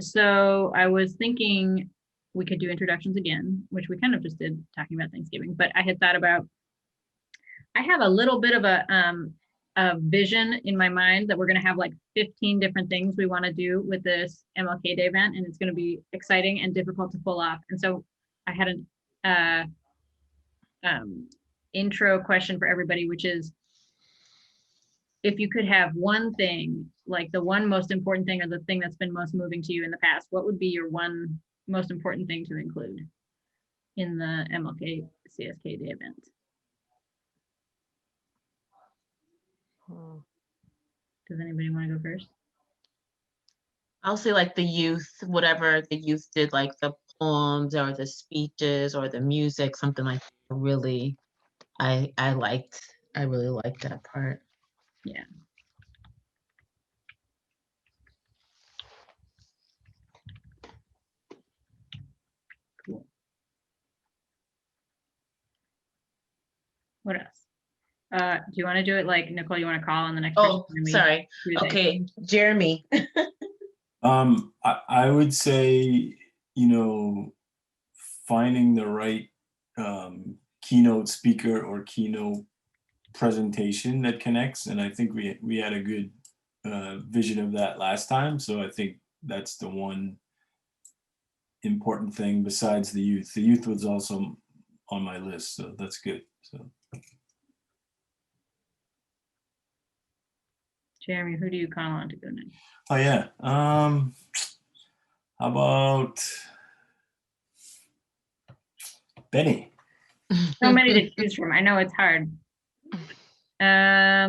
So I was thinking we could do introductions again, which we kind of just did talking about Thanksgiving, but I had thought about, I have a little bit of a vision in my mind that we're going to have like 15 different things we want to do with this MLK Day event, and it's going to be exciting and difficult to pull off. And so I had an intro question for everybody, which is, if you could have one thing, like the one most important thing or the thing that's been most moving to you in the past, what would be your one most important thing to include in the MLK CSK Day event? Does anybody want to go first? I'll say like the youth, whatever the youth did, like the poems or the speeches or the music, something like that. Really, I really liked that part. Yeah. Cool. What else? Do you want to do it like, Nicole, you want to call on the next person? Oh, sorry. Okay, Jeremy. I would say, finding the right keynote speaker or keynote presentation that connects, and I think we had a good vision of that last time. So I think that's the one important thing besides the youth. The youth was also on my list, so that's good. So. Jeremy, who do you call on to go next? Oh yeah. How about Benny? So many to choose from. I know it's hard. I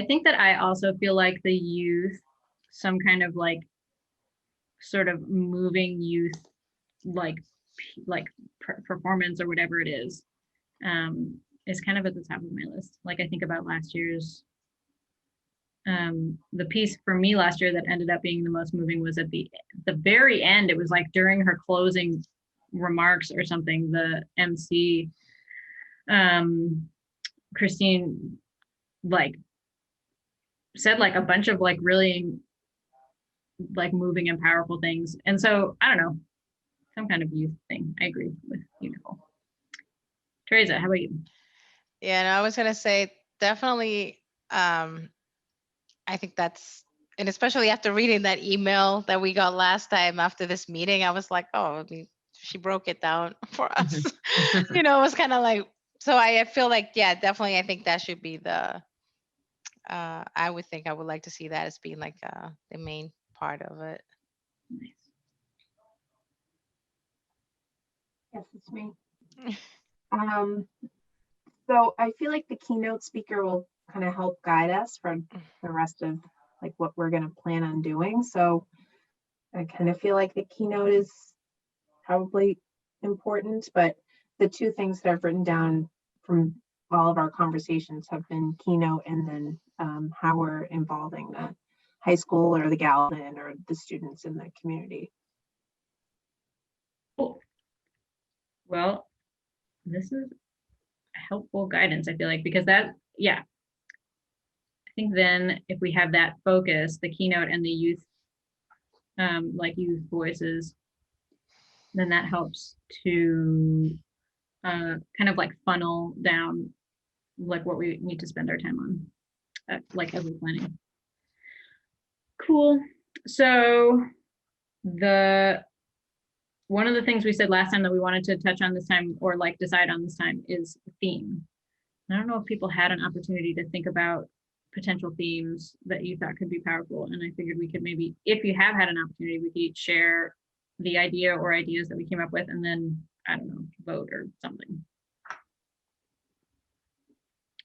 think that I also feel like the youth, some kind of like sort of moving youth, like performance or whatever it is kind of at the top of my list. Like I think about last year's, the piece for me last year that ended up being the most moving was at the very end. It was like during her closing remarks or something, the MC, Christine, like said like a bunch of like really like moving and powerful things. And so I don't know, some kind of youth thing. I agree with you, Nicole. Teresa, how about you? Yeah, no, I was gonna say definitely. I think that's, and especially after reading that email that we got last time after this meeting, I was like, oh, she broke it down for us. It was kind of like, so I feel like, yeah, definitely, I think that should be the. I would think I would like to see that as being like the main part of it. Nice. Yes, it's me. So I feel like the keynote speaker will kind of help guide us for the rest of like what we're going to plan on doing. So I kind of feel like the keynote is probably important, but the two things that I've written down from all of our conversations have been keynote and then how we're involving the high school or the Galvin or the students in the community. Cool. Well, this is helpful guidance, I feel like, because that, yeah, I think then if we have that focus, the keynote and the youth, like youth voices, then that helps to kind of like funnel down like what we need to spend our time on, like as we're planning. Cool. So one of the things we said last time that we wanted to touch on this time, or like decide on this time, is theme. I don't know if people had an opportunity to think about potential themes that you thought could be powerful. And I figured we could maybe, if you have had an opportunity, we could each share the idea or ideas that we came up with and then, I don't know, vote or something.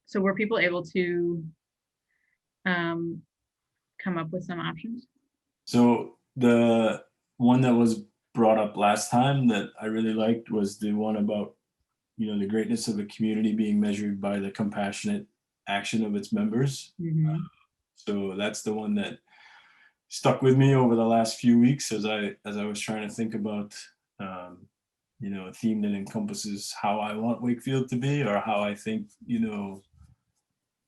So were people able to come up with some options? So the one that was brought up last time that I really liked was the one about, the greatness of a community being measured by the compassionate action of its members. Mm-hmm. So that's the one that stuck with me over the last few weeks as I was trying to think about, a theme that encompasses how I want Wakefield to be, or how I think,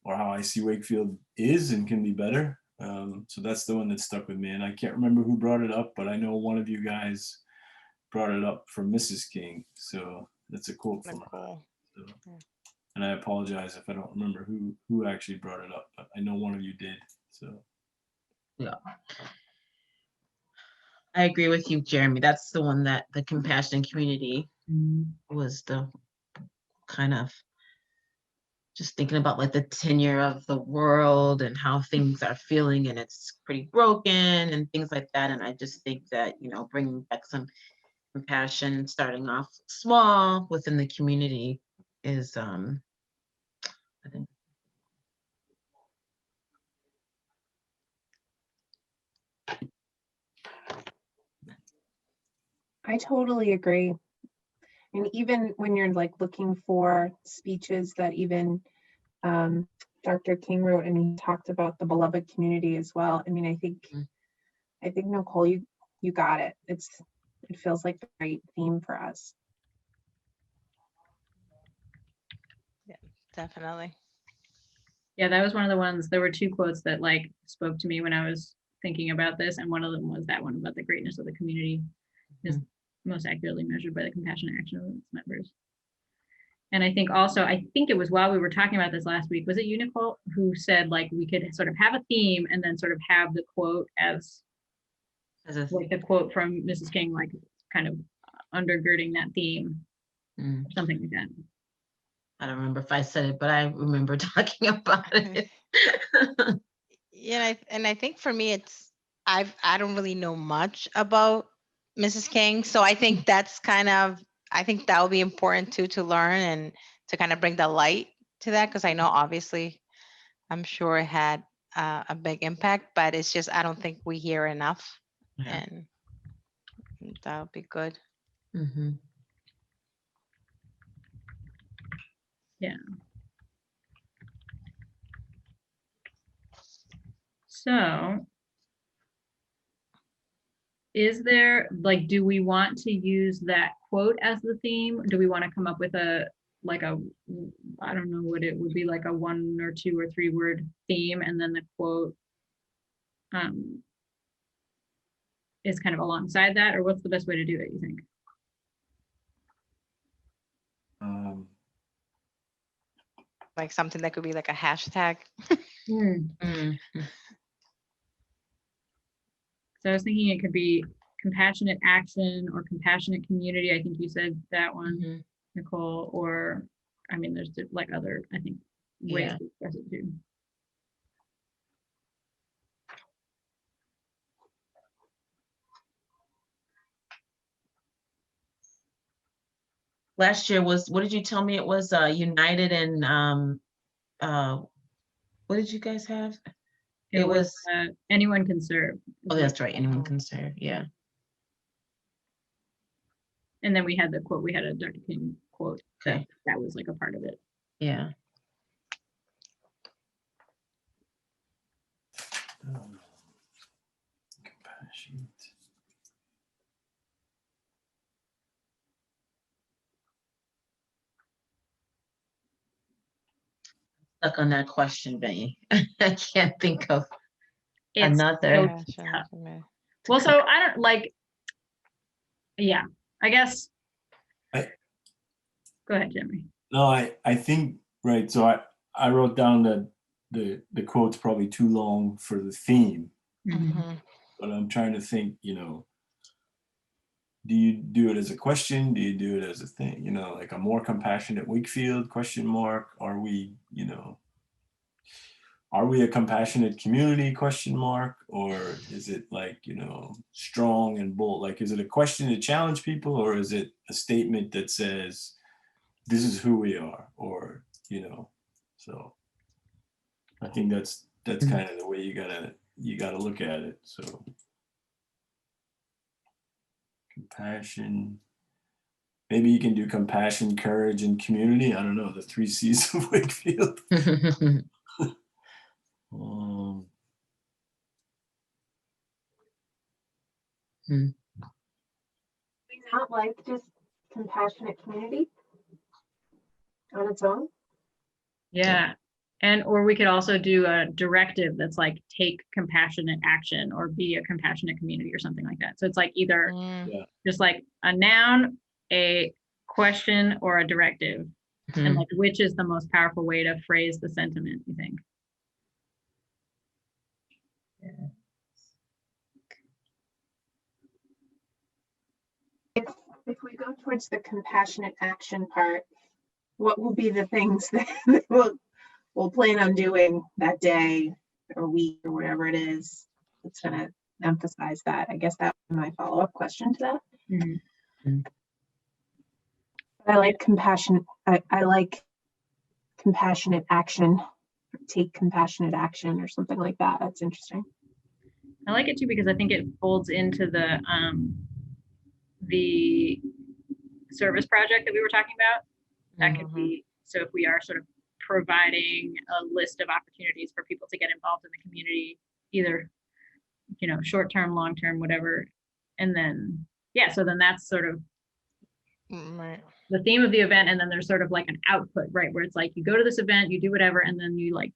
or how I see Wakefield is and can be better. So that's the one that stuck with me, and I can't remember who brought it up, but I know one of you guys brought it up from Mrs. King. So that's a quote from her. Nicole. So, Yeah. and I apologize if I don't remember who actually brought it up, but I know one of you did. So Yeah. I agree with you, Jeremy. That's the one that the compassion community was the kind of just thinking about like the tenure of the world and how things are feeling, and it's pretty broken and things like that. And I just think that, you know, bringing back some compassion, starting off small within the community is, I think. I totally agree. And even when you're like looking for speeches that even Dr. King wrote, and he talked about the beloved community as well. I mean, I think Nicole, you got it. It feels like the right theme for us. Definitely. Yeah, that was one of the ones. There were two quotes that like spoke to me when I was thinking about this, and one of them was that one about the greatness of the community is most accurately measured by the compassionate action of its members. And I think also, I think it was while we were talking about this last week, was it you, Nicole, who said like we could sort of have a theme and then sort of have the quote as like the quote from Mrs. King, like kind of undergirding that theme, or something like that. I don't remember if I said it, but I remember talking about it. Yeah, and I think for me, I don't really know much about Mrs. King, so I think that's kind of, I think that will be important too, to learn and to kind of bring the light to that, because I know obviously, I'm sure it had a big impact, but it's just I don't think we hear enough, Yeah. and that would be good. Mhm. Yeah. So is there, like, do we want to use that quote as the theme? Do we want to come up with a, like a, I don't know what it would be, like a 1 or 2 or 3 word theme, and then the quote is kind of alongside that, or what's the best way to do it, you think? Like something that could be like a hashtag. Mhm. So I was thinking it could be compassionate action or compassionate community. I think you said that one, Mhm. Nicole, or I mean, there's like other, I think, ways Yeah. to express it too. Last year was, what did you tell me it was? United and what did you guys have? It was was, anyone can serve. oh, that's right. Anyone can serve. Yeah. And then we had the quote, we had a Dr. King quote Okay. that was like a part of it. Yeah. compassionate. Stuck on that question, Benny. I can't think of It's another. tough. Well, so I don't like, yeah, I guess. I- Go ahead, Jeremy. No, I think, right. So I wrote down that the quote's probably too long for the theme, but I'm trying to think, you know, do you do it as a question? Do you do it as a thing? You know, like a more compassionate Wakefield question mark? Are we, you know, are we a compassionate community question mark? Or is it like, you know, strong and bold? Like, is it a question to challenge people, or is it a statement that says, this is who we are? Or, you know, so I think that's kind of the way you gotta look at it. So compassion, maybe you can do compassion, courage, and community. I don't know, the 3 C's of Wakefield. Not like just compassionate community on its own. Yeah. And, or we could also do a directive that's like, take compassionate action or be a compassionate community or something like that. So it's like either Mm, just like a noun, a question, or a directive. And Mhm. like, which is the most powerful way to phrase the sentiment, you think? If we go towards the compassionate action part, what will be the things that we'll plan on doing that day or week or whatever it is that's going to emphasize that? I guess that would be my follow-up question to that. Mhm. I like compassion. I like compassionate action. Take compassionate action or something like that. That's interesting. I like it too because I think it folds into the service project that we were talking about. That could mhm. be, so if we are sort of providing a list of opportunities for people to get involved in the community, either, you know, short-term, long-term, whatever. And then, yeah, so then that's sort of Right. the theme of the event. And then there's sort of like an output, right? Where it's like, you go to this event, you do whatever, and then you like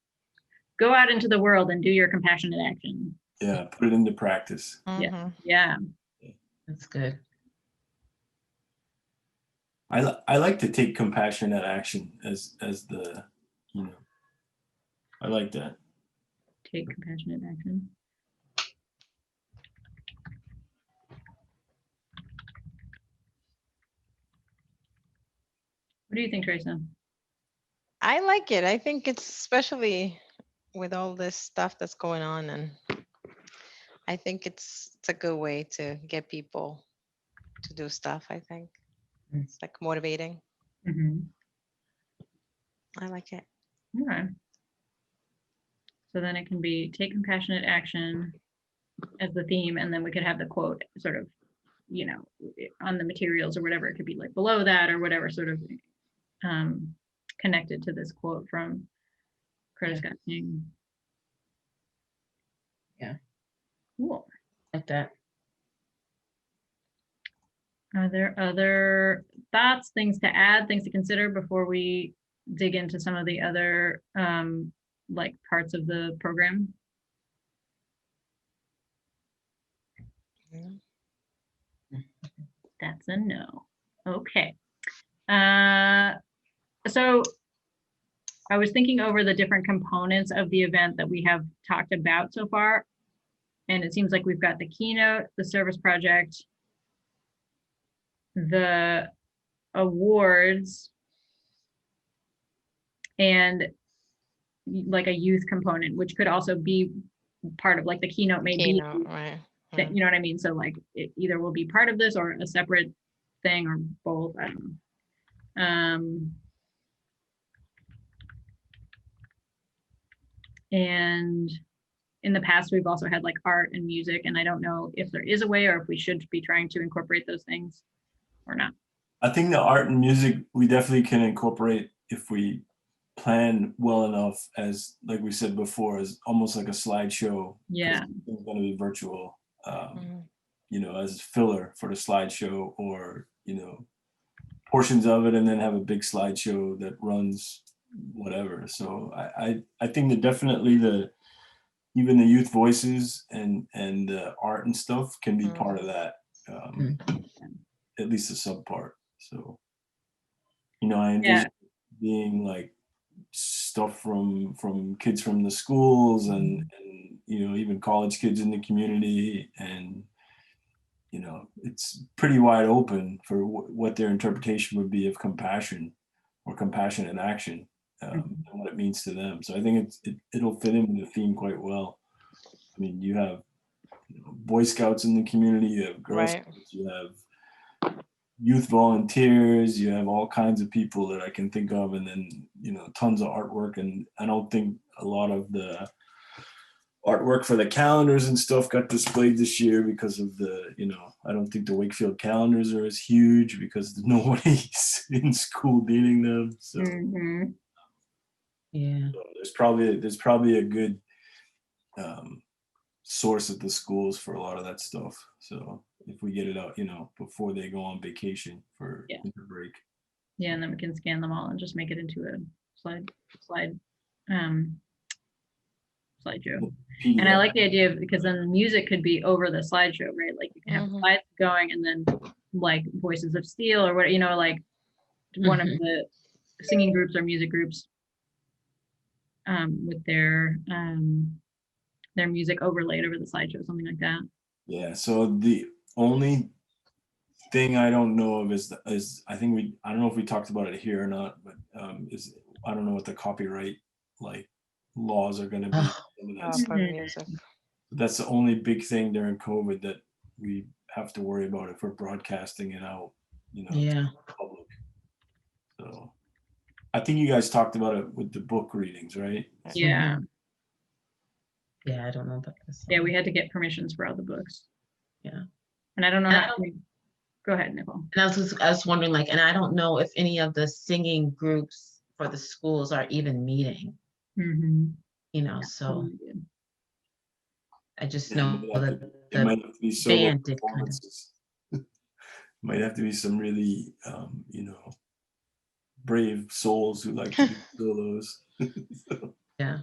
go out into the world and do your compassionate action. Yeah, put it into practice. Yeah. Mhm. Yeah. That's good. I like to take compassionate action as the, you know, I like that. Take compassionate action. What do you think, Teresa? I like it. I think it's especially with all this stuff that's going on, and I think it's a good way to get people to do stuff. I think Mm. it's like motivating. Mm-hmm. I like it. Okay. So then it can be take compassionate action as the theme, and then we could have the quote sort of, you know, on the materials or whatever. It could be like below that or whatever, sort of connected to this quote from Curtis Scott King. Yeah. Cool. Like that. Are there other thoughts, things to add, things to consider before we dig into some of the other like parts of the program? Mm. That's a no. Okay. So I was thinking over the different components of the event that we have talked about so far. And it seems like we've got the keynote, the service project, the awards, and like a youth component, which could also be part of like the keynote may be Keynote, right? that, you know what I mean? So like it either will be part of this or a separate thing or both. I don't know. And in the past, we've also had like art and music, and I don't know if there is a way or if we should be trying to incorporate those things or not. I think the art and music we definitely can incorporate if we plan well enough, as like we said before, as almost like a slideshow. 'Cause Yeah. it's going to be virtual, Mhm. you know, as filler for the slideshow, or, you know, portions of it and then have a big slideshow that runs whatever. So I think that definitely even the youth voices and the art and stuff can be part of that, at least a sub part. So, you know, I envision being like stuff from kids from the schools and you know, even college kids in the community, and you know, it's pretty wide open for what their interpretation would be of compassion or compassionate action, and what it means to them. So I think it'll fit in with the theme quite well. I mean, you have, you know, Boy Scouts in the community, you have Girl Right. Scouts, you have youth volunteers, you have all kinds of people that I can think of, and then, you know, tons of artwork. And I don't think a lot of the artwork for the calendars and stuff got displayed this year because of the, you know, I don't think the Wakefield calendars are as huge because nobody's in school needing them. So, Mhm. Yeah. so there's probably a good source at the schools for a lot of that stuff. So if we get it out, you know, before they go on vacation for Yeah. winter break. Yeah, and then we can scan them all and just make it into a slide slideshow. PDF. And I like the idea of, because then the music could be over the slideshow, right? Like you can have Mhm. slides going and then like Voices of Steel or what, you know, like one of Mhm. the singing groups or music groups with their music overlaid over the slideshow, something like that. Yeah, so the only thing I don't know of is I don't know if we talked about it here or not, but is I don't know what the copyright like laws are gonna be. Oh, Some of that Oh, stuff. for music. That's the only big thing during COVID that we have to worry about if we're broadcasting it out, you know, to yeah. the public. So I think you guys talked about it with the book readings, right? Yeah. Yeah, I don't know about this. Yeah, we had to get permissions for all the books. Yeah. And I don't know And I how. don't- Go ahead, Nicole. And I was wondering, like, and I don't know if any of the singing groups for the schools are even meeting, Mm-hmm. you know, so I just Yeah, know that it the might have to be solo band did kind of. performances. Might have to be some really, you know, brave souls who like to do solos. So, Yeah.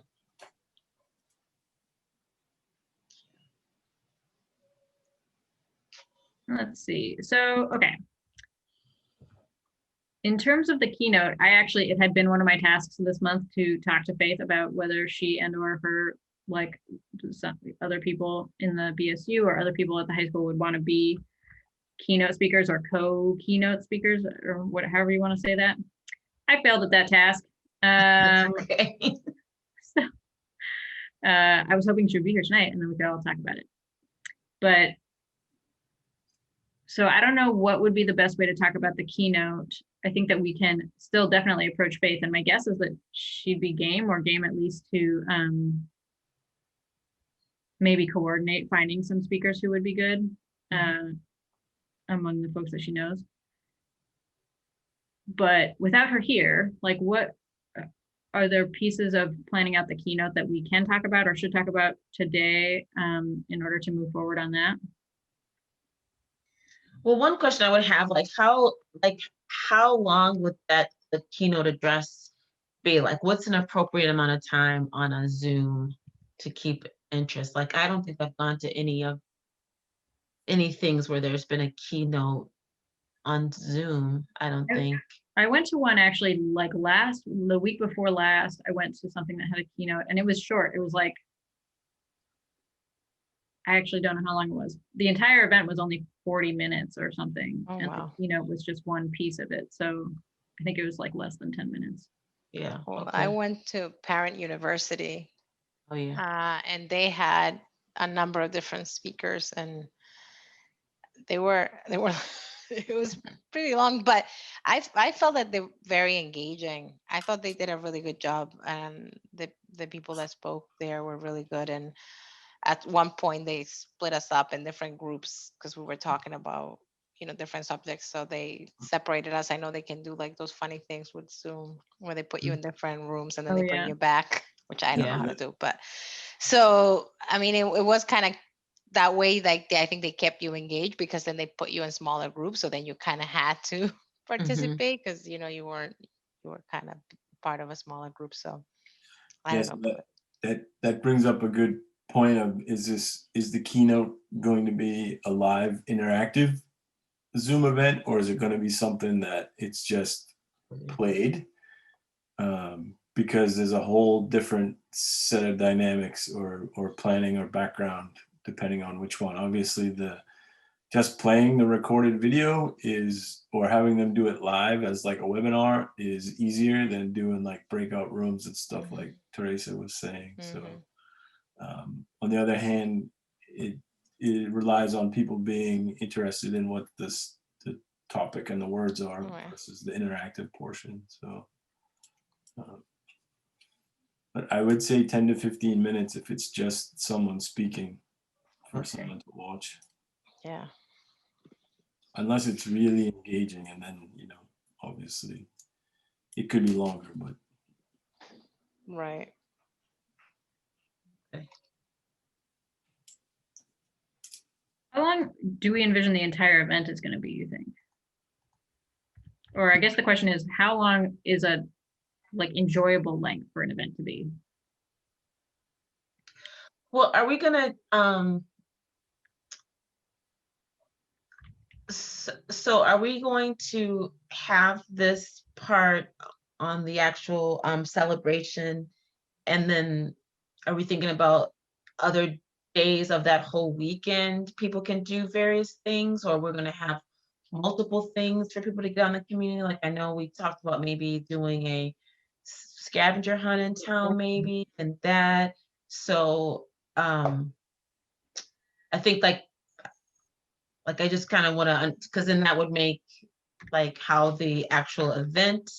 Let's see. So, okay. In terms of the keynote, it had been one of my tasks this month to talk to Faith about whether she and or her, like some other people in the BSU or other people at the high school would want to be keynote speakers or co-keynote speakers or however you want to say that. I failed at that task. Okay. So, I was hoping she would be here tonight and then we could all talk about it. But so I don't know what would be the best way to talk about the keynote. I think that we can still definitely approach Faith, and my guess is that she'd be game at least to maybe coordinate finding some speakers who would be good among the folks that she knows. But without her here, like what are there pieces of planning out the keynote that we can talk about or should talk about today in order to move forward on that? Well, one question I would have, like how long would the keynote address be? Like, what's an appropriate amount of time on a Zoom to keep interest? Like, I don't think I've gone to any things where there's been a keynote on Zoom. I don't think. I went to one actually like the week before last, I went to something that had a keynote and it was short. It was like, I actually don't know how long it was. The entire event was only 40 minutes or something. Oh, and wow. the keynote was just one piece of it. So I think it was like less than 10 minutes. Yeah. Well, Okay. I went to Parent University Oh yeah. and they had a number of different speakers and they were it was pretty long, but I felt that they were very engaging. I thought they did a really good job and the people that spoke there were really good. And at one point they split us up in different groups because we were talking about, you know, different subjects. So they separated us. I know they can do like those funny things with Zoom where they put you in different rooms and then Oh, they bring yeah. you back, which I don't know Yeah. how to do. But so, I mean, it was kind of that way. Like I think they kept you engaged because then they put you in smaller groups. So then you kind of had to participate because, you know, you were kind of part of a smaller group. So I yes, don't know. that brings up a good point of is the keynote going to be a live interactive Zoom event or is it going to be something that it's just played? Because there's a whole different set of dynamics or planning or background depending on which one. Obviously just playing the recorded video or having them do it live as like a webinar is easier than doing like breakout rooms and stuff like Teresa was saying. So on the other hand, it relies on people being interested in what the topic and the words are versus the interactive portion. So but I would say 10 to 15 minutes if it's just someone speaking for someone to watch. Yeah. Unless it's really engaging and then, you know, obviously it could be longer, but. Right. Okay. How long do we envision the entire event is going to be, you think? Or I guess the question is, how long is a like enjoyable length for an event to be. Well, are we gonna, so are we going to have this part on the actual celebration? And then are we thinking about other days of that whole weekend? People can do various things, or we're gonna have multiple things for people to get on the community? Like I know we talked about maybe doing a scavenger hunt in town, maybe, and that. So I think like I just kind of want to, because then that would make like how the actual event,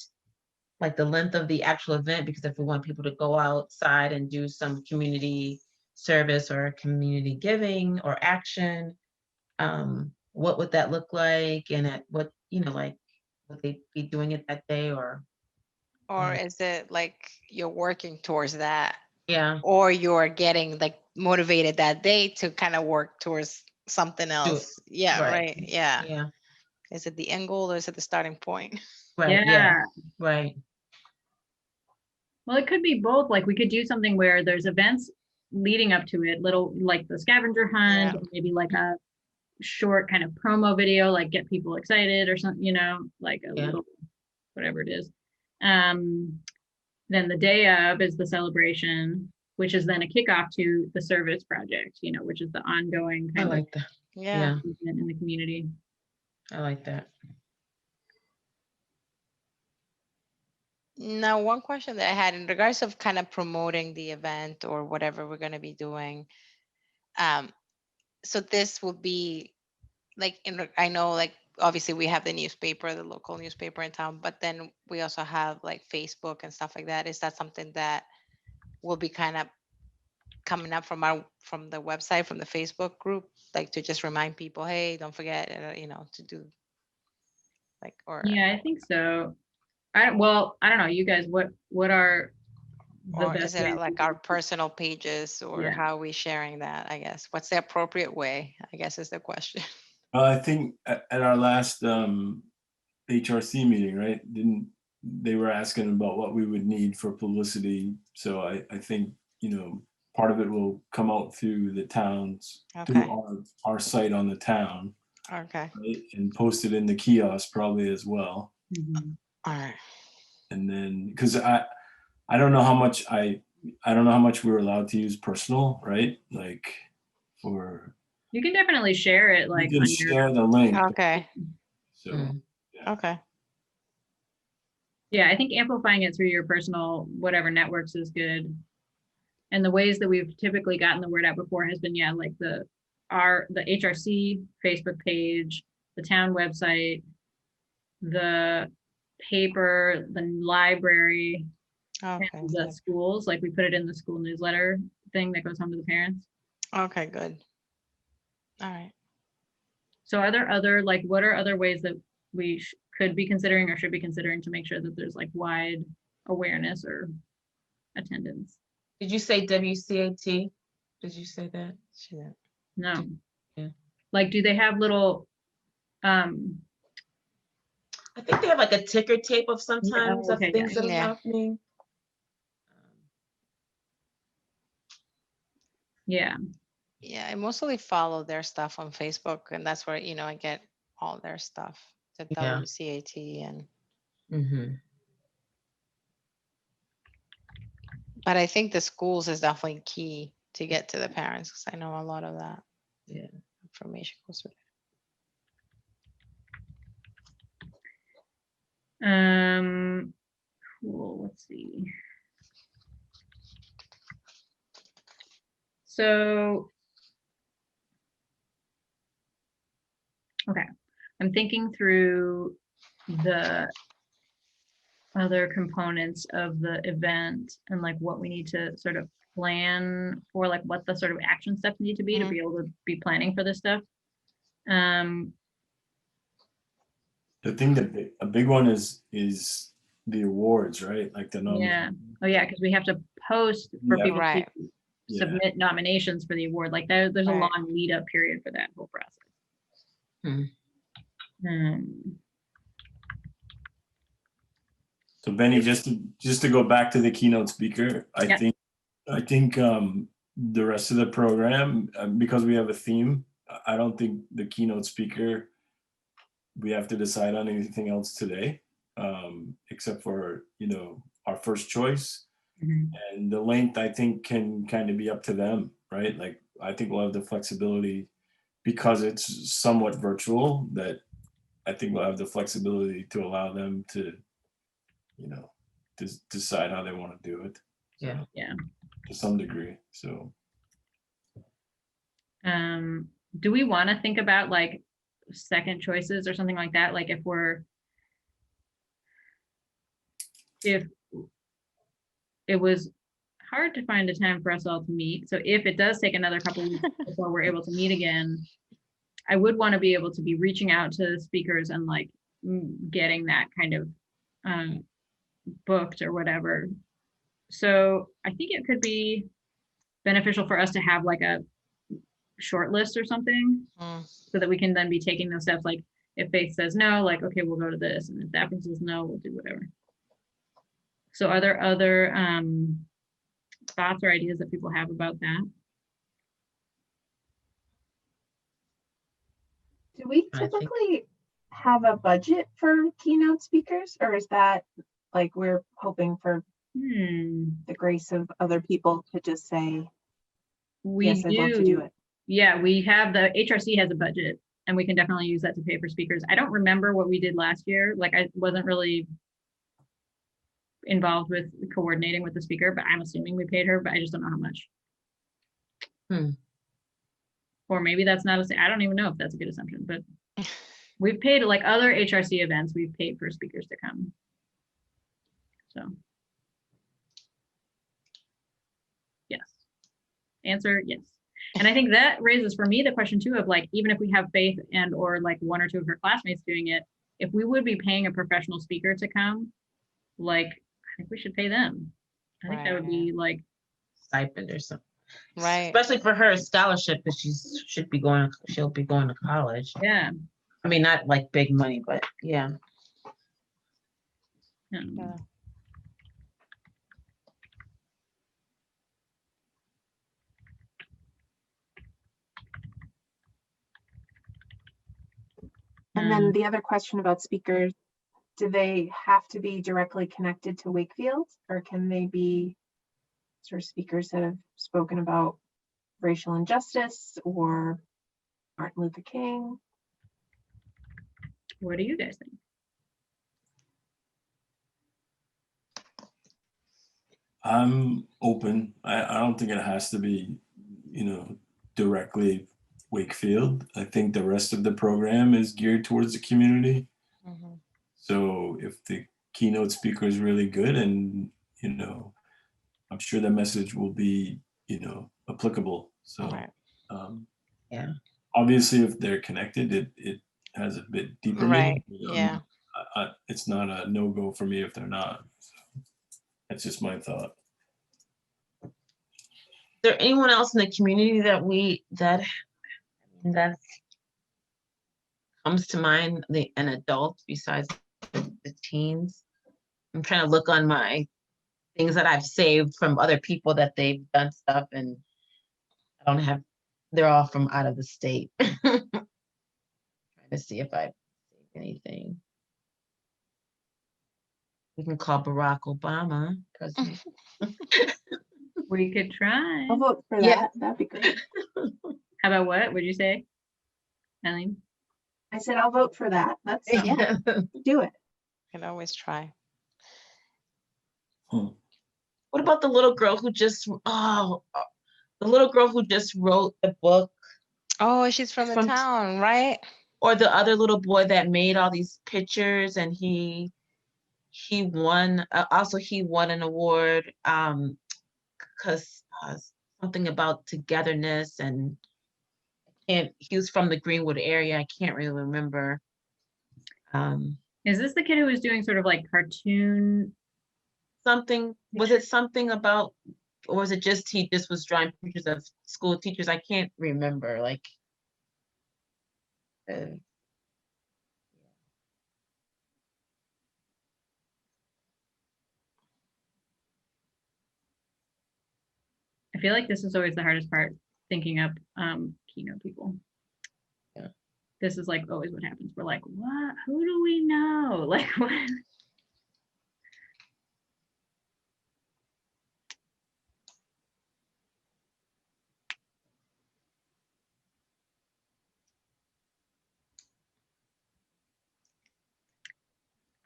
like the length of the actual event, because if we want people to go outside and do some community service or community giving or action, what would that look like? And at what, like, would they be doing it that day or is it like you're working towards that, yeah, or you're getting like motivated that day to kind of work towards something do it. else? Yeah, Right. right. Yeah. Yeah, Is it the end goal or is it the starting point? right, yeah, right. Well, it could be both. Like we could do something where there's events leading up to it, little like the scavenger hunt, Yeah. or maybe like a short kind of promo video, like get people excited or something, like a Yeah. little whatever it is. Then the day of is the celebration, which is then a kickoff to the service project, which is the ongoing I kind of like that. Yeah. movement in the community. I like that. Now, one question that I had in regards of kind of promoting the event or whatever we're going to be doing. So this will be like, I know like obviously we have the newspaper, the local newspaper in town, but then we also have like Facebook and stuff like that. Is that something that will be kind of coming up from the website, from the Facebook group, like to just remind people, hey, don't forget, to do like, or Yeah, I think so. I don't know. You guys, what are the or is best ways? it like our personal pages, or Yeah. how are we sharing that? I guess what's the appropriate way, I guess, is the question. I think at our last HRC meeting, right? They were asking about what we would need for publicity. So I think, part of it will come out through the towns, Okay. through our site on the town, Okay. right? And post it in the kiosk probably as well. Mhm. All right. And then, because I don't know how much I don't know how much we're allowed to use personal, right? Like for You can definitely share it you like can on your, share the link. Okay. So Mm. Okay. yeah, I think amplifying it through your personal whatever networks is good. And the ways that we've typically gotten the word out before has been, like the HRC Facebook page, the town website, the paper, the library, Okay. and the schools. Like we put it in the school newsletter thing that goes home to the parents. Okay, good. All right. So are there other, like, what are other ways that we could be considering or should be considering to make sure that there's like wide awareness or attendance? Did you say WCAT? Did you say that? No. Yeah. Like, do they have little, I think they have like a ticker tape of sometimes okay, of things that are yeah. happening. yeah. Yeah, I mostly follow their stuff on Facebook, and that's where, I get all their stuff, the Yeah. WCAT and Mm-hmm. but I think the schools is definitely key to get to the parents, because I know a lot of that Yeah. information goes with it. Cool, let's see. So, okay, I'm thinking through the other components of the event and like what we need to sort of plan for, like what the sort of action steps need to be to be able to be planning for this stuff. the thing a big one is the awards, right? Like the Yeah. nomination. Oh yeah, because we have to post for Yeah. people Right. to Yeah. submit nominations for the award. Like there's a Right. long lead up period for that whole process. Hmm. So Benny, just to go back to the keynote speaker, Yeah. I think the rest of the program, because we have a theme, I don't think the keynote speaker, we have to decide on anything else today, except for, our first choice. Mhm. And the length, I think, can kind of be up to them, right? Like, I think we'll have the flexibility, because it's somewhat virtual, that I think we'll have the flexibility to allow them to, decide how they want to do it. So, Yeah. Yeah. to some degree. So Do we want to think about like second choices or something like that? Like if it was hard to find a time for us all to meet. So if it does take another couple weeks before we're able to meet again, I would want to be able to be reaching out to speakers and like getting that kind of booked or whatever. So I think it could be beneficial for us to have like a short list or something, so that we can then be taking those steps. Like if Faith says no, like, okay, we'll go to this. And if Daphne says no, we'll do whatever. So are there other thoughts or ideas that people have about that? Do we I think- typically have a budget for keynote speakers, or is that like we're hoping for the grace of other people to just say, We yes, I'd love to do it? Yeah, we have the HRC has a budget, and we can definitely use that to pay for speakers. I don't remember what we did last year. Like I wasn't really involved with coordinating with the speaker, but I'm assuming we paid her, but I just don't know how much. Or maybe that's not I don't even know if that's a good assumption, but we've paid, like other HRC events, we've paid for speakers to come. So. Yes. Answer, yes. And I think that raises for me the question too of like, even if we have Faith and or like one or two of her classmates doing it, if we would be paying a professional speaker to come, like, I think we should pay them. I think that would be like Stipend or something. Right. Especially for her scholarship, because she'll be going to college. Yeah. I mean, not like big money, but yeah. Yeah. And then the other question about speakers, do they have to be directly connected to Wakefield, or can they be sort of speakers that have spoken about racial injustice or Martin Luther King? What do you guys think? I'm open. I don't think it has to be, directly Wakefield. I think the rest of the program is geared towards the community. Mhm. So if the keynote speaker is really good, and, I'm sure the message will be, applicable. So, Right. Yeah. Obviously, if they're connected, it has a bit deeper Right. meaning. Yeah. It's not a no-go for me if they're not. So that's just my thought. Is there anyone else in the community that comes to mind, an adult besides the teens? I'm trying to look on my things that I've saved from other people that they've done stuff, and I don't have, they're all from out of the state. Trying to see if I saved anything. We can call Barack Obama president. We could try. I'll vote for that. Yeah. That'd be great. How about what would you say, Eileen? I said, I'll vote for that. Let's do it. Can always try. What about the little girl who just wrote the book, Oh, she's from the From- town, right? or the other little boy that made all these pictures, and he won. Also, he won an award because something about togetherness, and he was from the Greenwood area. I can't really remember. Is this the kid who was doing sort of like cartoon? Was it something about, or was it just he just was drawing pictures of school teachers? I can't remember. Like, I, feel like this is always the hardest part, thinking up keynote people. Yeah. This is like always what happens. We're like, what? Who do we know? Like what?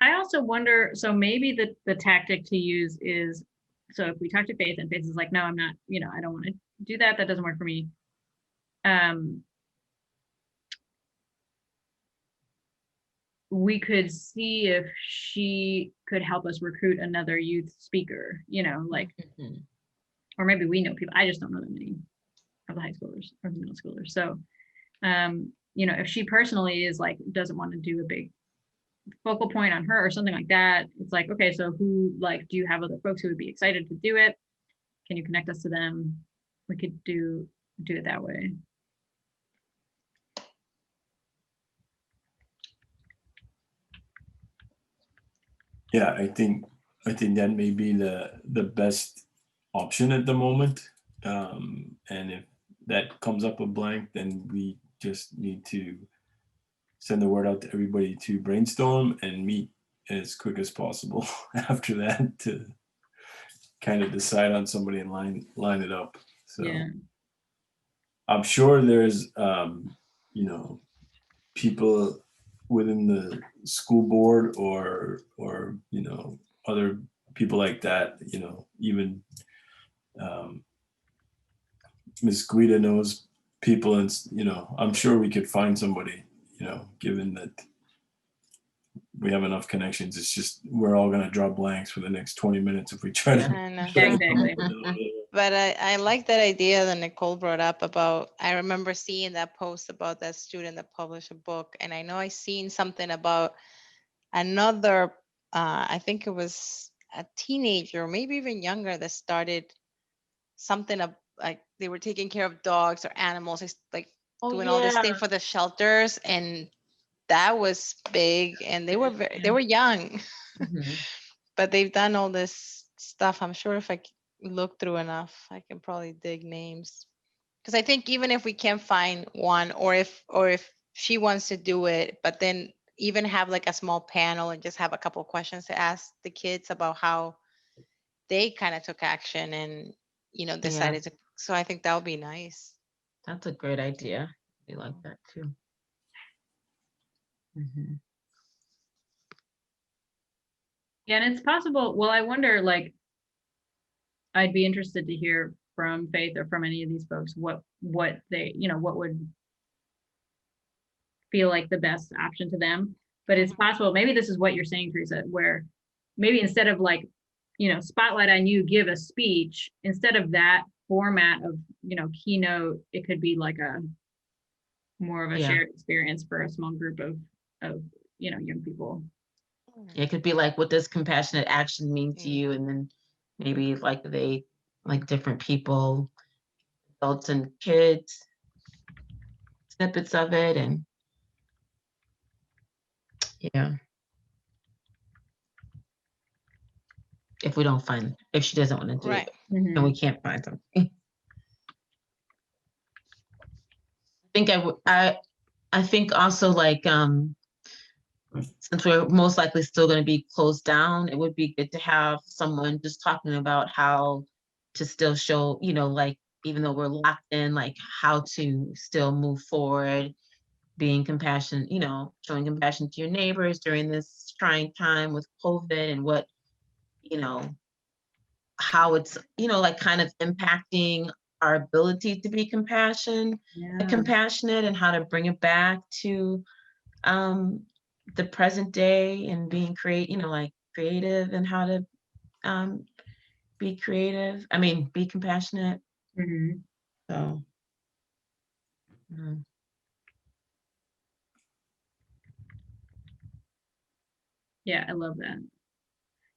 I also wonder, so maybe the tactic to use is, so if we talk to Faith and Faith is like, no, I'm not, I don't want to do that. That doesn't work for me. We could see if she could help us recruit another youth speaker, like, Mhm. or maybe we know people. I just don't know that many of the high schoolers or the middle schoolers. So, if she personally is like, doesn't want to do a big focal point on her or something like that, it's like, okay, so who, like, do you have other folks who would be excited to do it? Can you connect us to them? We could do it that way. Yeah, I think that may be the best option at the moment. And if that comes up a blank, then we just need to send the word out to everybody to brainstorm and meet as quick as possible after that to kind of decide on somebody and line it up. So Yeah. I'm sure there's people within the school board or other people like that, even Ms. Guida knows people, and I'm sure we could find somebody, given that we have enough connections. It's just we're all going to draw blanks for the next 20 minutes if we try to. I know. Yeah, exactly. But I like that idea that Nicole brought up about, I remember seeing that post about that student that published a book. And I know I seen something about another, I think it was a teenager, maybe even younger, that started something of like they were taking care of dogs or animals, like Oh, doing all this thing yeah. for the shelters. And that was big. And they were they were young, Mhm. but they've done all this stuff. I'm sure if I look through enough, I can probably dig names. Because I think even if we can't find one, or if she wants to do it, but then even have like a small panel and just have a couple of questions to ask the kids about how they kind of took action and decided to. So I think that would be nice. That's a great idea. We like that too. Mhm. Yeah, and it's possible. Well, I wonder, like, I'd be interested to hear from Faith or from any of these folks what they, what would feel like the best option to them. But it's possible, maybe this is what you're saying, Teresa, where maybe instead of like, spotlight on you, give a speech, instead of that format of, keynote, it could be like a more of a Yeah. shared experience for a small group of young people. It could be like, what does compassionate action mean to you? And then maybe like different people, adults and kids, snippets of it. And yeah. If she doesn't want to do Right. it, and we can't find something. I think also, like, since we're most likely still going to be closed down, it would be good to have someone just talking about how to still show, like, even though we're locked in, like how to still move forward, being compassionate, showing compassion to your neighbors during this trying time with COVID, and what, how it's, like kind of impacting our ability to be compassionate, and how to bring it back to the present day, and being creative, and how to be creative. I mean, be compassionate. So. Yeah, I love that.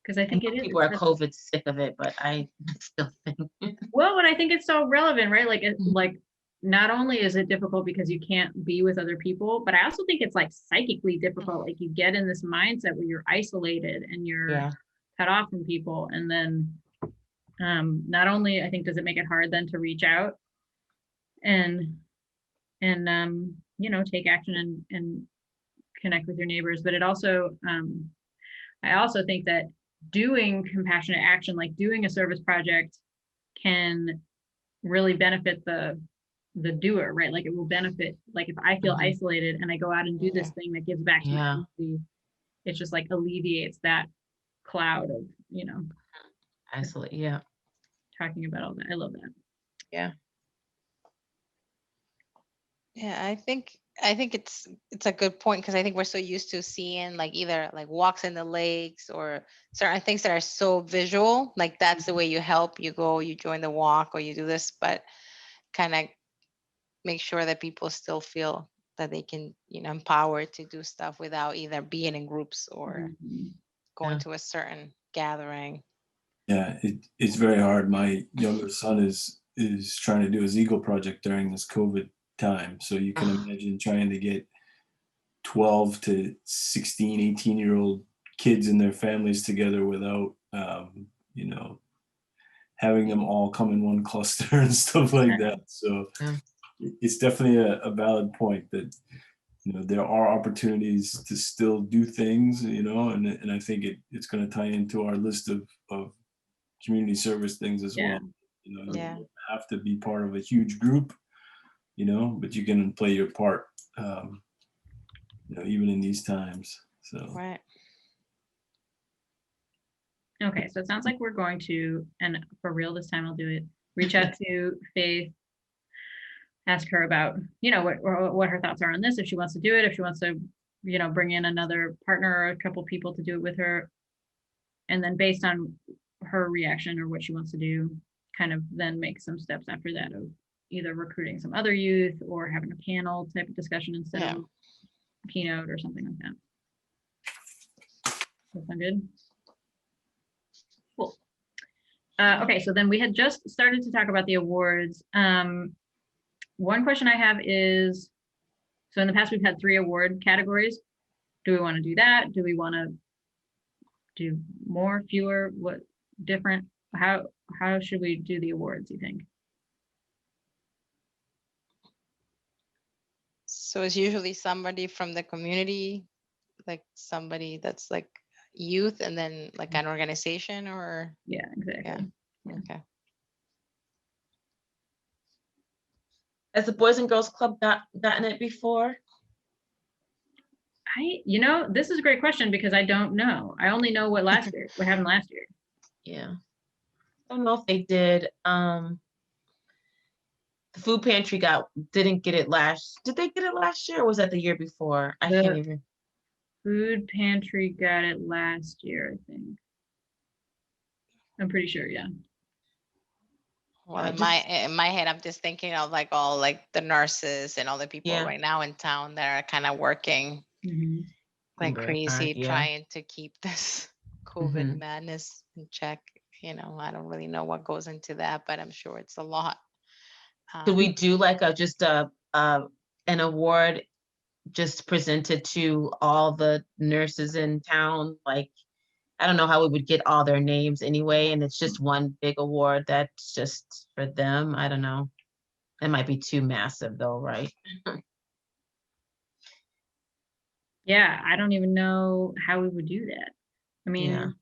Because I think it is. People are COVID sick of it, but I still think. Well, but I think it's so relevant, right? Like, like, not only is it difficult because you can't be with other people, but I also think it's like psychically difficult. Like, you get in this mindset where you're isolated and you're cut off from people, and then Not only I think does it make it hard then to reach out and take action and connect with your neighbors, but it also I also think that doing compassionate action, like doing a service project, can really benefit the doer, right? Like it will benefit, like if I feel isolated and I go out and do this thing that gives back to my community, it just like alleviates that cloud of, Isolate. Yeah. talking about all that. I love that. Yeah. Yeah, I think it's a good point, because I think we're so used to seeing like either like walks in the lakes or certain things that are so visual, like that's the way you help. You go, you join the walk, or you do this, but kind of make sure that people still feel that they can, empowered to do stuff without either being in groups or Mhm. going Yeah. to a certain gathering. Yeah, it's very hard. My younger son is trying to do his Eagle project during this COVID time. So you can imagine trying to get 12 to 16, 18-year-old kids and their families together without, having them all come in one cluster and stuff like that. So Yeah. it's definitely a valid point that, there are opportunities to still do things, and I think it's going to tie into our list of community service things as Yeah. well. You Yeah. don't have to be part of a huge group, but you can play your part, even in these times. So Right. Okay, so it sounds like we're going to, and for real this time I'll do it, reach out to Faith, ask her about, what her thoughts are on this, if she wants to do it, if she wants to, bring in another partner or a couple people to do it with her. And then based on her reaction or what she wants to do, kind of then make some steps after that of either recruiting some other youth or having a panel type of discussion instead Yeah. of keynote or something like that. That sound good? Cool. Okay, so then we had just started to talk about the awards. One question I have is, so in the past we've had 3 award categories. Do we want to do that? Do we want to do more, fewer, what different? How should we do the awards, you think? So it's usually somebody from the community, like somebody that's like youth, and then like an organization, or Yeah, exactly. Yeah. okay. Has the Boys and Girls Club gotten it before? This is a great question because I don't know. I only know what happened last year. Yeah. I don't know if they did. The food pantry didn't get it did they get it last year, or was that the year before? I can't even. Food pantry got it last year, I think. I'm pretty sure, yeah. Well, I in my head, I'm just thinking of like all like the nurses and all the people Yeah. right now in town that are kind of working Mhm. like Very crazy, hard, yeah. trying to keep this COVID Mhm. madness in check. I don't really know what goes into that, but I'm sure it's a lot. Could we do like just an award just presented to all the nurses in town? Like, I don't know how we would get all their names anyway, and it's just one big award that's just for them. I don't know. It might be too massive though, right? Yeah, I don't even know how we would do that. I mean,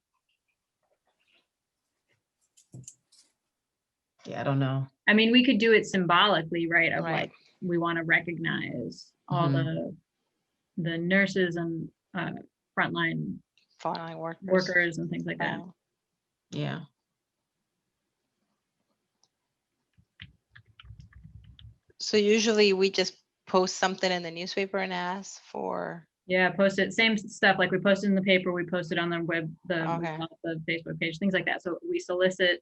Yeah, I don't know. I mean, we could do it symbolically, right? Of Right. like, we want to recognize all Mhm. the nurses and frontline frontline workers and things like that. Wow. Yeah. So usually we just post something in the newspaper and ask for. Yeah, post it, same stuff like we posted in the paper, we posted on the web, Okay. the Facebook page, things like that. So we solicit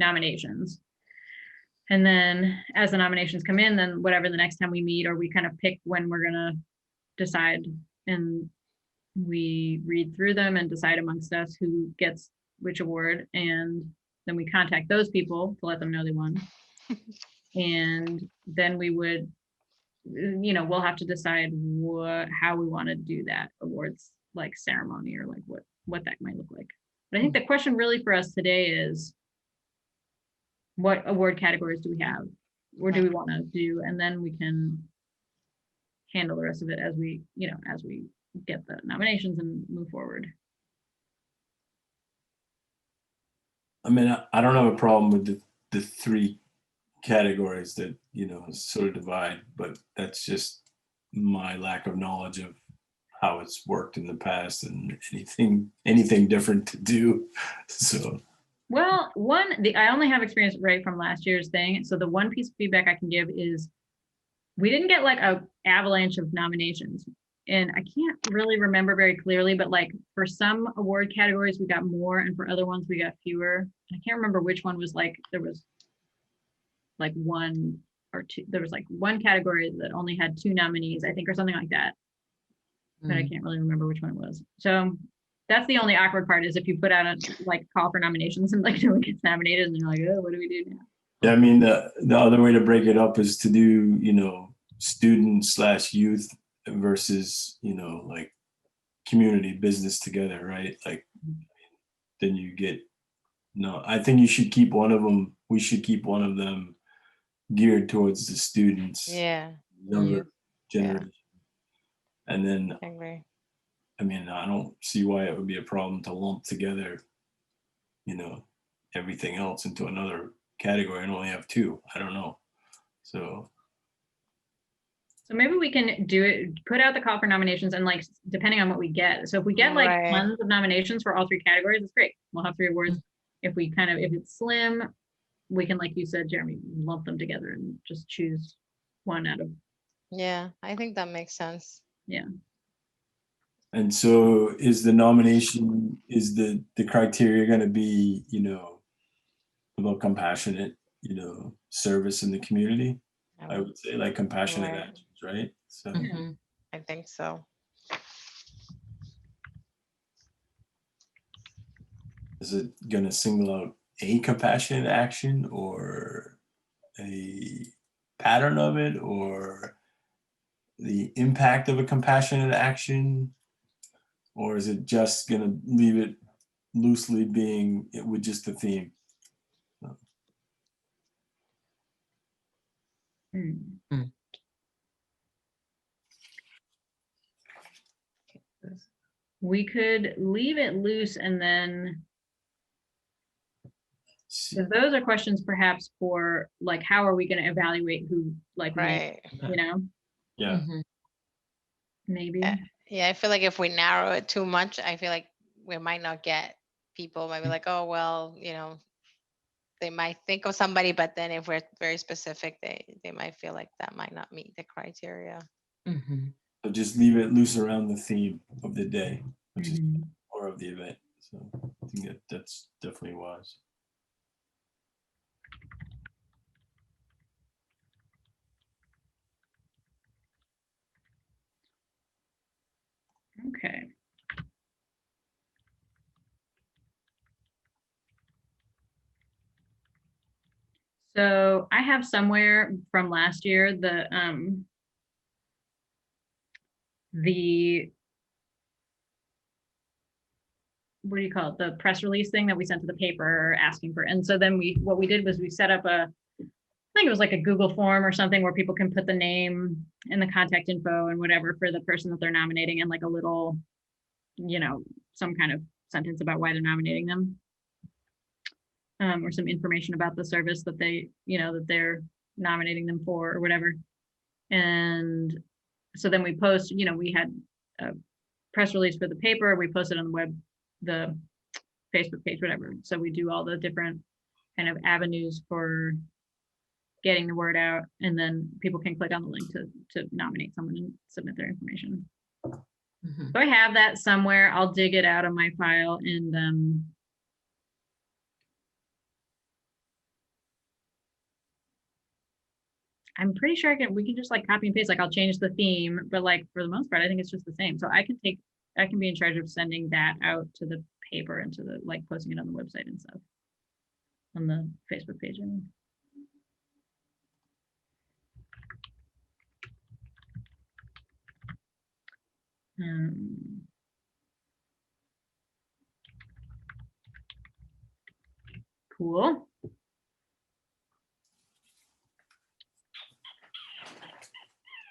nominations. And then as the nominations come in, then whatever the next time we meet, or we kind of pick when we're gonna decide, and we read through them and decide amongst us who gets which award, and then we contact those people to let them know they won. And then we would, we'll have to decide how we want to do that awards like ceremony, or like what that might look like. But I think the question really for us today is, what award categories do we have? Or do we want to do? And then we can handle the rest of it as we, as we get the nominations and move forward. I mean, I don't have a problem with the three categories that, sort of divide, but that's just my lack of knowledge of how it's worked in the past and anything different to do. So, Well, I only have experience right from last year's thing. So the one piece of feedback I can give is we didn't get like a avalanche of nominations. And I can't really remember very clearly, but like for some award categories, we got more, and for other ones, we got fewer. I can't remember which one was like, there was like one or two, there was like one category that only had 2 nominees, I think, or something like that. But I can't really remember which one it was. So that's the only awkward part, is if you put out a like call for nominations and like no one gets nominated and you're like, oh, what do we do now? yeah, I mean, the other way to break it up is to do, student/youth versus, like community business together, right? Like, then you get, no, I think you should keep one of them. We should keep one of them geared towards the students, Yeah, younger Yeah. generation. And then, I agree. I mean, I don't see why it would be a problem to lump together, everything else into another category and only have 2. I don't know. So maybe we can do it, put out the call for nominations, and like, depending on what we get. So if we get like Right. tons of nominations for all 3 categories, it's great. We'll have 3 awards. If it's slim, we can, like you said, Jeremy, lump them together and just choose one out of, Yeah, I think that makes sense. and so is the nomination, is the criteria going to be, about compassionate, service in the community? I would say like compassionate Right. actions, right? So Mhm. I think so. is it going to single out a compassionate action or a pattern of it or the impact of a compassionate action? Or is it just going to leave it loosely being with just the theme? we could leave it loose, and then, See. because those are questions perhaps for like, how are we going to evaluate who like made, Right. Yeah. Mhm. maybe. Yeah, I feel like if we narrow it too much, I feel like we might not get people might be like, oh, well, they might think of somebody, but then if we're very specific, they might feel like that might not meet the criteria. Mhm. So just leave it loose around the theme of the day, which is Mhm. or of the event. So I think that's definitely wise. Okay. So I have somewhere from last year the what do you call it? The press release thing that we sent to the paper asking for. And so then what we did was we set up I think it was like a Google form or something where people can put the name and the contact info and whatever for the person that they're nominating, and like a little, some kind of sentence about why they're nominating them. Or some information about the service that that they're nominating them for or whatever. And so then we post, we had a press release for the paper, we posted on the web, the Facebook page, whatever. So we do all the different kind of avenues for getting the word out, and then people can click on the link to nominate someone and submit their information. Mhm. So I have that somewhere. I'll dig it out of my file, and I'm pretty sure we can just like copy and paste, like I'll change the theme, but like for the most part, I think it's just the same. So I can be in charge of sending that out to the paper and to the, like, posting it on the website and stuff, on the Facebook page. Um, Cool.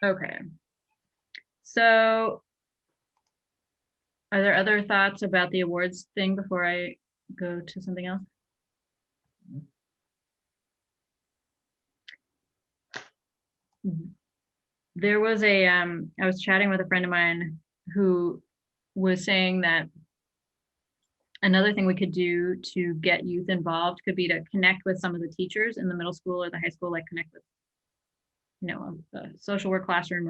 Okay. So are there other thoughts about the awards thing before I go to something else? There was I was chatting with a friend of mine who was saying that another thing we could do to get youth involved could be to connect with some of the teachers in the middle school or the high school, like connect with, a social work classroom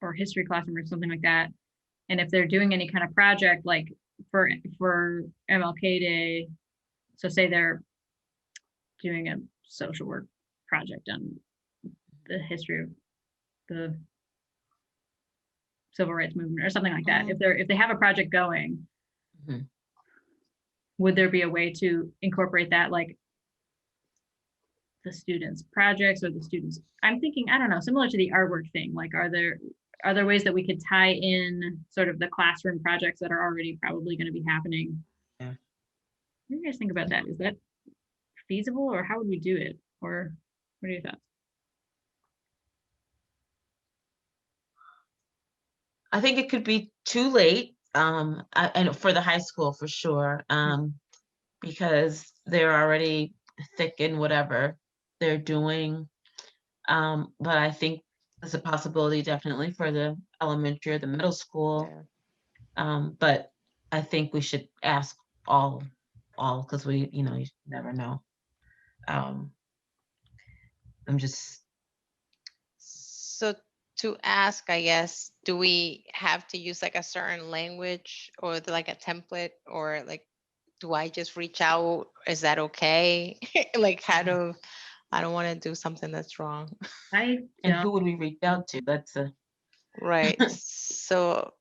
or history classroom or something like that. And if they're doing any kind of project, like for MLK Day, so say they're doing a social work project on the history of the civil rights movement or something like that. If they have a project going, Mhm. would there be a way to incorporate that, like the students' projects or the students? I'm thinking, I don't know, similar to the artwork thing. Like, are there ways that we could tie in sort of the classroom projects that are already probably going to be happening? Yeah. What do you guys think about that? Is that feasible, or how would we do it? Or what are your thoughts? I think it could be too late, and for the high school for sure, because they're already thick in whatever they're doing. But I think there's a possibility definitely for the elementary or the middle school. Yeah. But I think we should ask all, because you never know. I'm just, So to ask, I guess, do we have to use like a certain language or like a template, or like, do I just reach out? Is that okay? Like, how do I don't want to do something that's wrong. and who would we reach out to? That's a Right. So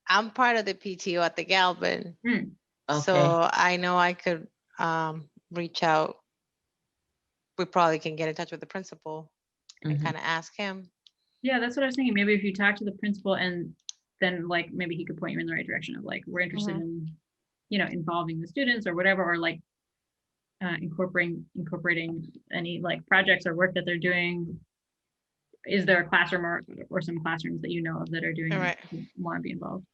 I'm part of the PTO at the Galvin. Hmm. okay. So I know I could reach out. We probably can get in touch with the principal and Mhm. kind of ask him. Yeah, that's what I was thinking. Maybe if you talk to the principal, and then like maybe he could point you in the right direction of like, we're interested in, involving the students or whatever, or like incorporating any like projects or work that they're doing. Is there a classroom or some classrooms that you know of that are doing All this, right. who want to be involved?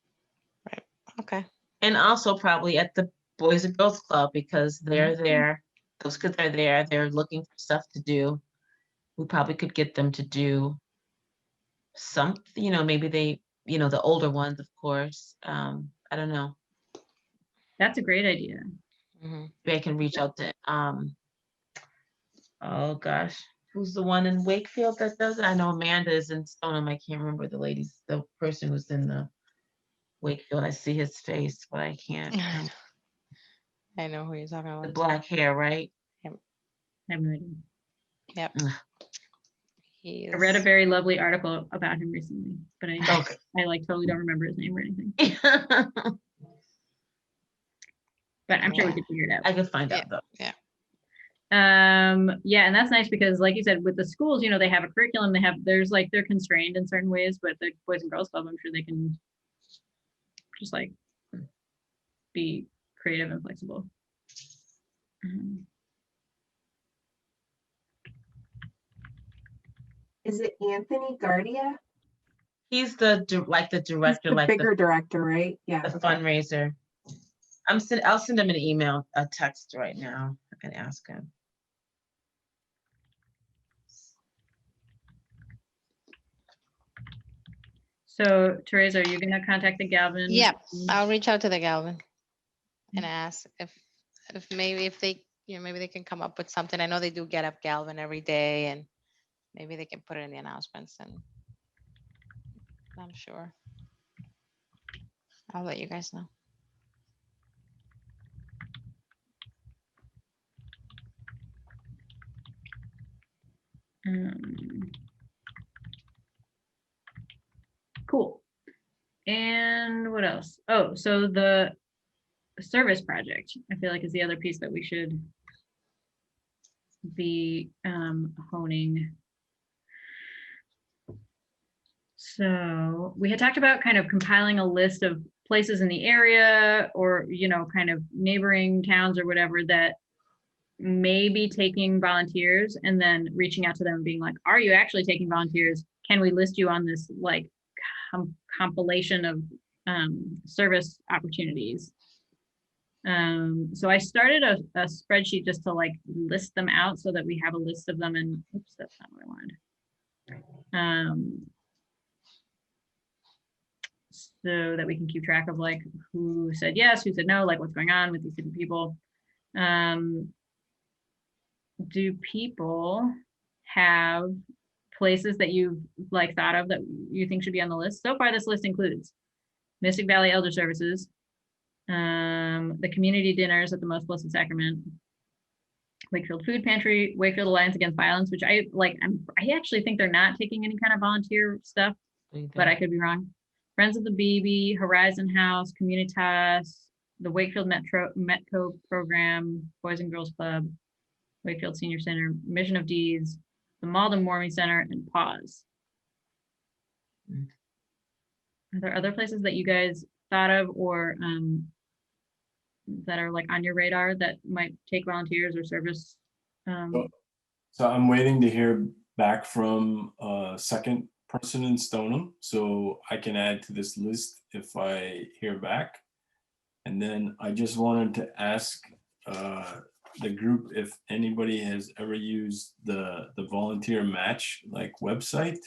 Okay. And also probably at the Boys and Girls Club, because they're there. Those kids are there. They're looking for stuff to do. We probably could get them to do something, maybe they, the older ones, of course. I don't know. That's a great idea. Mhm. Maybe I can reach out to, oh gosh, who's the one in Wakefield that does it? I know Amanda is in Stoneham. I can't remember the person who's in the Wakefield. I see his face, but I can't. I know who you're talking The about. black hair, right? I have no idea. Yep. Ugh. He I read a is. very lovely article about him recently, but Okay. I like totally don't remember his name or anything. But I'm sure we Yeah. could figure it out. I could find Yeah. out though. Yeah. Yeah, and that's nice because like you said, with the schools, they have a curriculum, there's like, they're constrained in certain ways, but the Boys and Girls Club, I'm sure they can just like be creative and flexible. Is it Anthony Gardia? He's the He's director, the like bigger director, right? Yeah. the okay. fundraiser. I'll send him an email, a text right now. I can ask him. So Teresa, are you gonna contact the Galvin? Yep. I'll reach out to the Galvin and ask if maybe if they, maybe they can come up with something. I know they do get up Galvin every day, and maybe they can put it in the announcements, and I'm sure. I'll let you guys know. Cool. And what else? Oh, so the service project, I feel like, is the other piece that we should be honing. So we had talked about kind of compiling a list of places in the area or, kind of neighboring towns or whatever that maybe taking volunteers and then reaching out to them and being like, are you actually taking volunteers? Can we list you on this like compilation of service opportunities? So I started a spreadsheet just to like list them out so that we have a list of them, and oops, that's not what I wanted. So that we can keep track of like who said yes, who said no, like what's going on with these different people. Do people have places that you've like thought of that you think should be on the list? So far, this list includes Mystic Valley Elder Services, the community dinners at the Most Blessed Sacrament, Wakefield Food Pantry, Wakefield Alliance Against Violence, which I like. I actually think they're not taking any kind of volunteer stuff, but I could be wrong. Friends of the Baby, Horizon House, Communitas, the Wakefield Metco program, Boys and Girls Club, Wakefield Senior Center, Mission of Deeds, the Malden Warming Center, and Pause. Are there other places that you guys thought of or that are like on your radar that might take volunteers or service? So I'm waiting to hear back from a second person in Stoneham, so I can add to this list if I hear back. And then I just wanted to ask the group if anybody has ever used the volunteer match like website.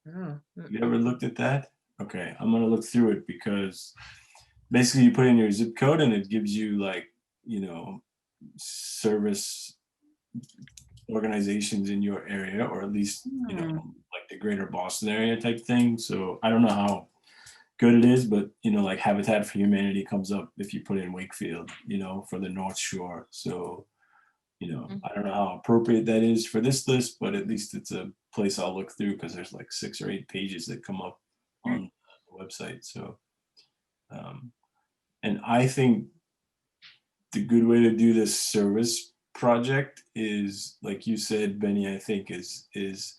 Oh, You ever looked at that? Okay, I'm gonna look through it because basically you put in your zip code and it gives you like, you know, service organizations in your area, or at least, you know, like the greater Boston area type thing. So I don't know how good it is, but you know, like Habitat for Humanity comes up if you put in Wakefield, you know, for the North Shore. So, you know, I don't know how appropriate that is for this list, but at least it's a place I'll look through because there's like 6 or 8 pages that come up on the website. So, and I think the good way to do this service project is, like you said, Benny, I think is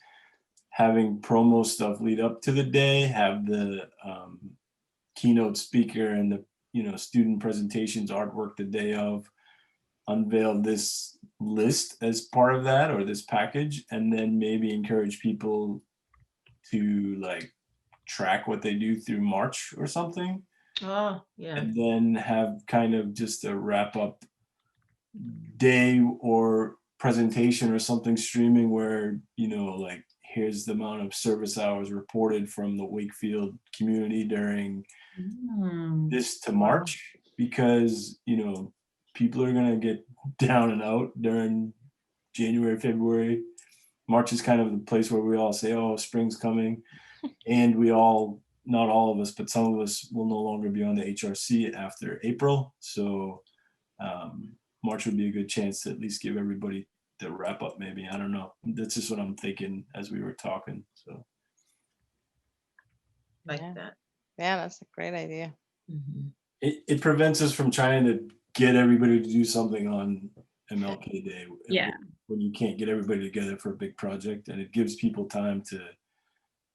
having promo stuff lead up to the day, have the keynote speaker and the, you know, student presentations, artwork the day of, unveil this list as part of that or this package, and then maybe encourage people to like track what they do through March or something. oh, yeah. And then have kind of just a wrap up day or presentation or something streaming where, you know, like here's the amount of service hours reported from the Wakefield community during this to March, because, you know, people are going to get down and out during January, February. March is kind of the place where we all say, oh, spring's coming. And we all, not all of us, but some of us will no longer be on the HRC after April. So March would be a good chance to at least give everybody the wrap up, maybe. I don't know. That's just what I'm thinking as we were talking. So Like Yeah. that. Yeah, that's a great idea. Mhm. it prevents us from trying to get everybody to do something on MLK Day. Yeah. When you can't get everybody together for a big project, and it gives people time to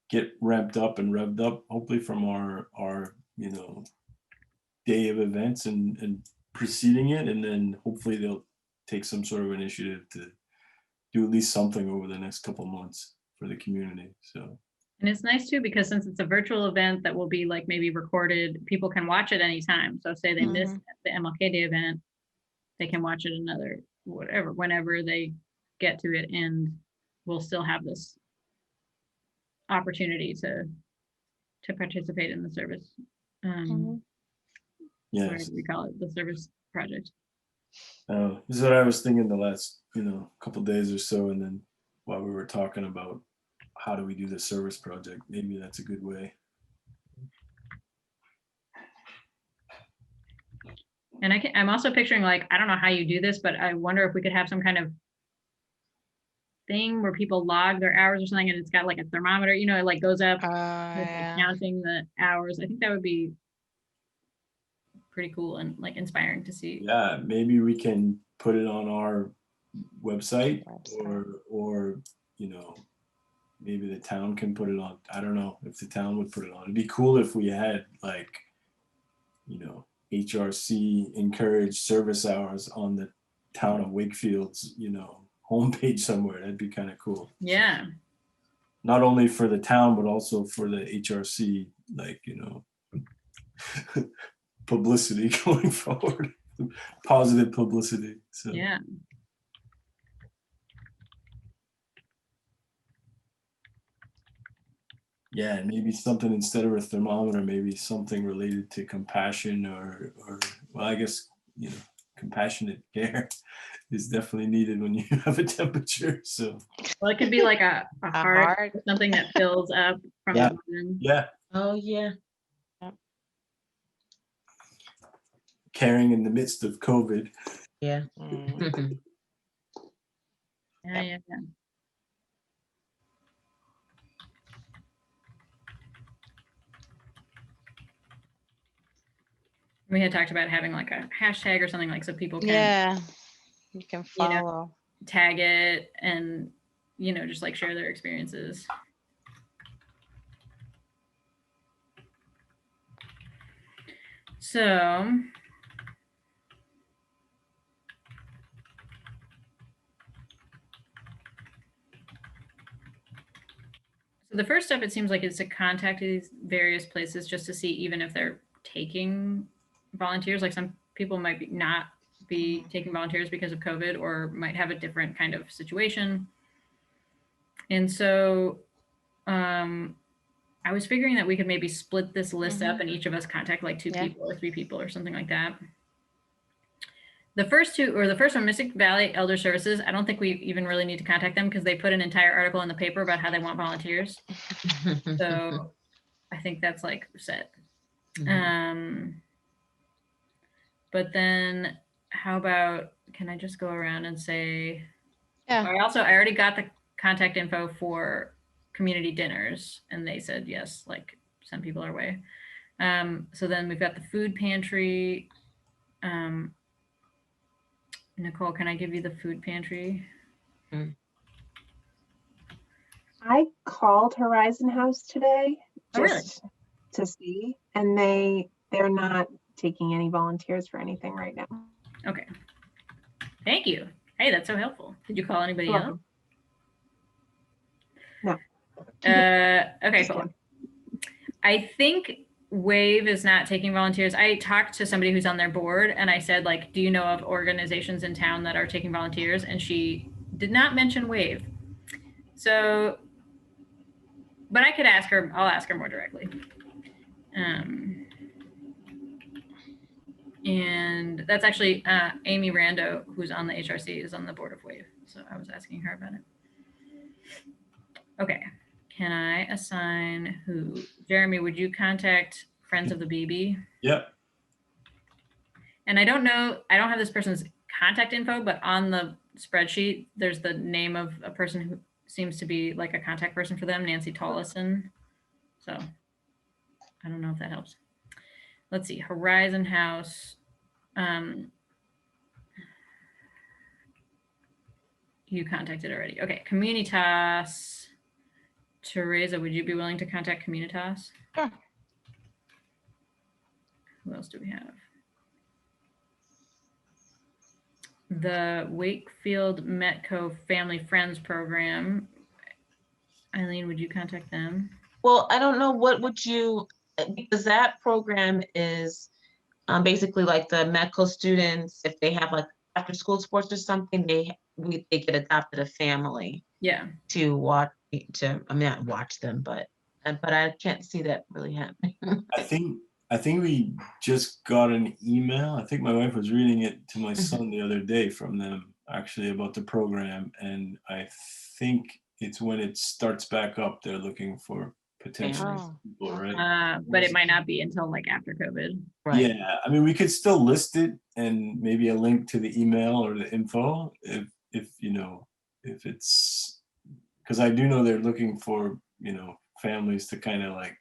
get ramped up and revved up, hopefully from our you know, day of events and preceding it, and then hopefully they'll take some sort of initiative to do at least something over the next couple months for the community. So And it's nice too, because since it's a virtual event that will be like maybe recorded, people can watch it anytime. So say they miss the MLK Day event, they can watch it another, whatever, whenever they get to it, and we'll still have this opportunity to participate in the service. What yes, do we call it? The service project. this is what I was thinking the last, you know, couple days or so, and then while we were talking about how do we do the service project, maybe that's a good way. And I'm also picturing, like, I don't know how you do this, but I wonder if we could have some kind of thing where people log their hours or something, and it's got like a thermometer, you know, it like goes up with like, counting the hours. I think that would be pretty cool and like inspiring to see. Yeah, maybe we can put it on our website, or you know, maybe the town can put it on. I don't know if the town would put it on. It'd be cool if we had like, you know, HRC encouraged service hours on the town of Wakefield's, homepage somewhere. That'd be kind of cool. Yeah. Not only for the town, but also for the HRC, publicity going forward, positive publicity. So Yeah. yeah, and maybe something instead of a thermometer, maybe something related to compassion or well, I guess, compassionate care is definitely needed when you have a temperature. So Well, it could be like a heart, heart. or something that fills up from Yeah. the within. yeah, Oh, yeah. caring in the midst of COVID. Yeah. Mm. Yeah, yeah, yeah. We had talked about having like a hashtag or something, like so people can Yeah, you can You know, follow. tag it and just like share their experiences. So the first step, it seems like, is to contact these various places just to see even if they're taking volunteers. Like some people might not be taking volunteers because of COVID, or might have a different kind of situation. And so I was figuring that we could maybe split this list up and each of us contact like 2 Yeah. people or 3 people or something like that. The first one, Mystic Valley Elder Services, I don't think we even really need to contact them because they put an entire article in the paper about how they want volunteers. So I think that's like set. But then how about, can I just go around and say, Yeah. I already got the contact info for community dinners and they said, yes, like send people our way. So then we've got the food pantry. Nicole, can I give you the food pantry? I called Horizon House today Oh, really? just to see, and they're not taking any volunteers for anything right now. Okay. Thank you. Hey, that's so helpful. Did you call anybody You're else? welcome. No. Okay, Just cool. kidding. I think Wave is not taking volunteers. I talked to somebody who's on their board and I said, like, do you know of organizations in town that are taking volunteers? And she did not mention Wave. So, but I could ask her, I'll ask her more directly. And that's actually Amy Rando, who's on the HRC, is on the board of Wave. So I was asking her about it. Okay. Can I assign who? Jeremy, would you contact Friends of the BB? Yep. And I don't know, I don't have this person's contact info, but on the spreadsheet, there's the name of a person who seems to be like a contact person for them, Nancy Tollison. So I don't know if that helps. Let's see, Horizon House. You contacted already. Okay, Communitas. Teresa, would you be willing to contact Communitas? Sure. Who else do we have? The Wakefield Metco Family Friends Program. Eileen, would you contact them? Well, I don't know, what would you, because that program is basically like the medical students, if they have like after school sports or something, they get adopted a family Yeah. to watch, I mean, not watch them, but I can't see that really happening. I think we just got an email. I think my wife was reading it to my son the other day from them actually about the program. And I think it's when it starts back up, they're looking for potential Oh. people, right? But it might not be until like after COVID. Right. Yeah, I mean, we could still list it and maybe a link to the email or the info if it's, because I do know they're looking for, families to kind of like,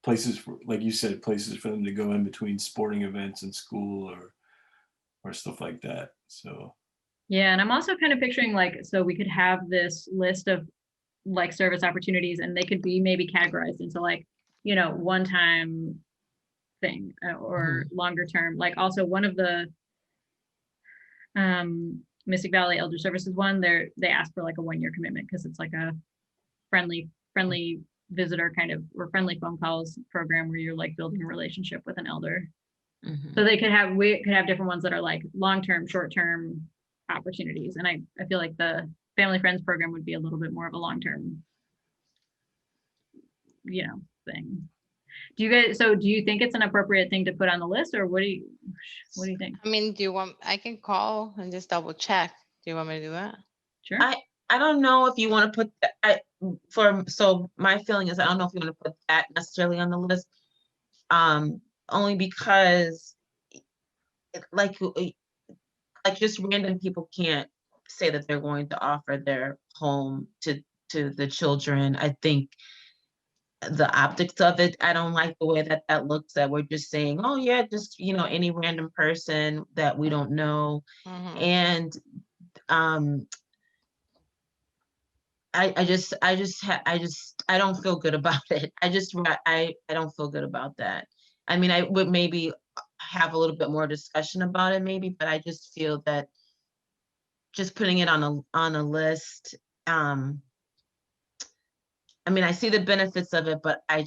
places for, like you said, places for them to go in between sporting events and school or stuff like that. So Yeah, and I'm also kind of picturing like, so we could have this list of like service opportunities and they could be maybe categorized into like, one-time thing or longer term. Like also one of the Mystic Valley Elder Services one, they ask for like a 1-year commitment because it's like a friendly visitor kind of, or friendly phone calls program where you're like building a relationship with an elder. Mhm. So we could have different ones that are like long-term, short-term opportunities. And I feel like the Family Friends program would be a little bit more of a long-term, thing. Do you think it's an appropriate thing to put on the list, or what do you think? I mean, I can call and just double check. Do you want me to do that? Sure. I don't know if you want to put that, so my feeling is I don't know if you want to put that necessarily on the list. Only because like just random people can't say that they're going to offer their home to the children. I think the optics of it, I don't like the way that looks, that we're just saying, oh yeah, just any random person that we don't know. Mhm. And I don't feel good about it. I don't feel good about that. I mean, I would maybe have a little bit more discussion about it maybe, but I just feel that just putting it on a list, I mean, I see the benefits of it, but to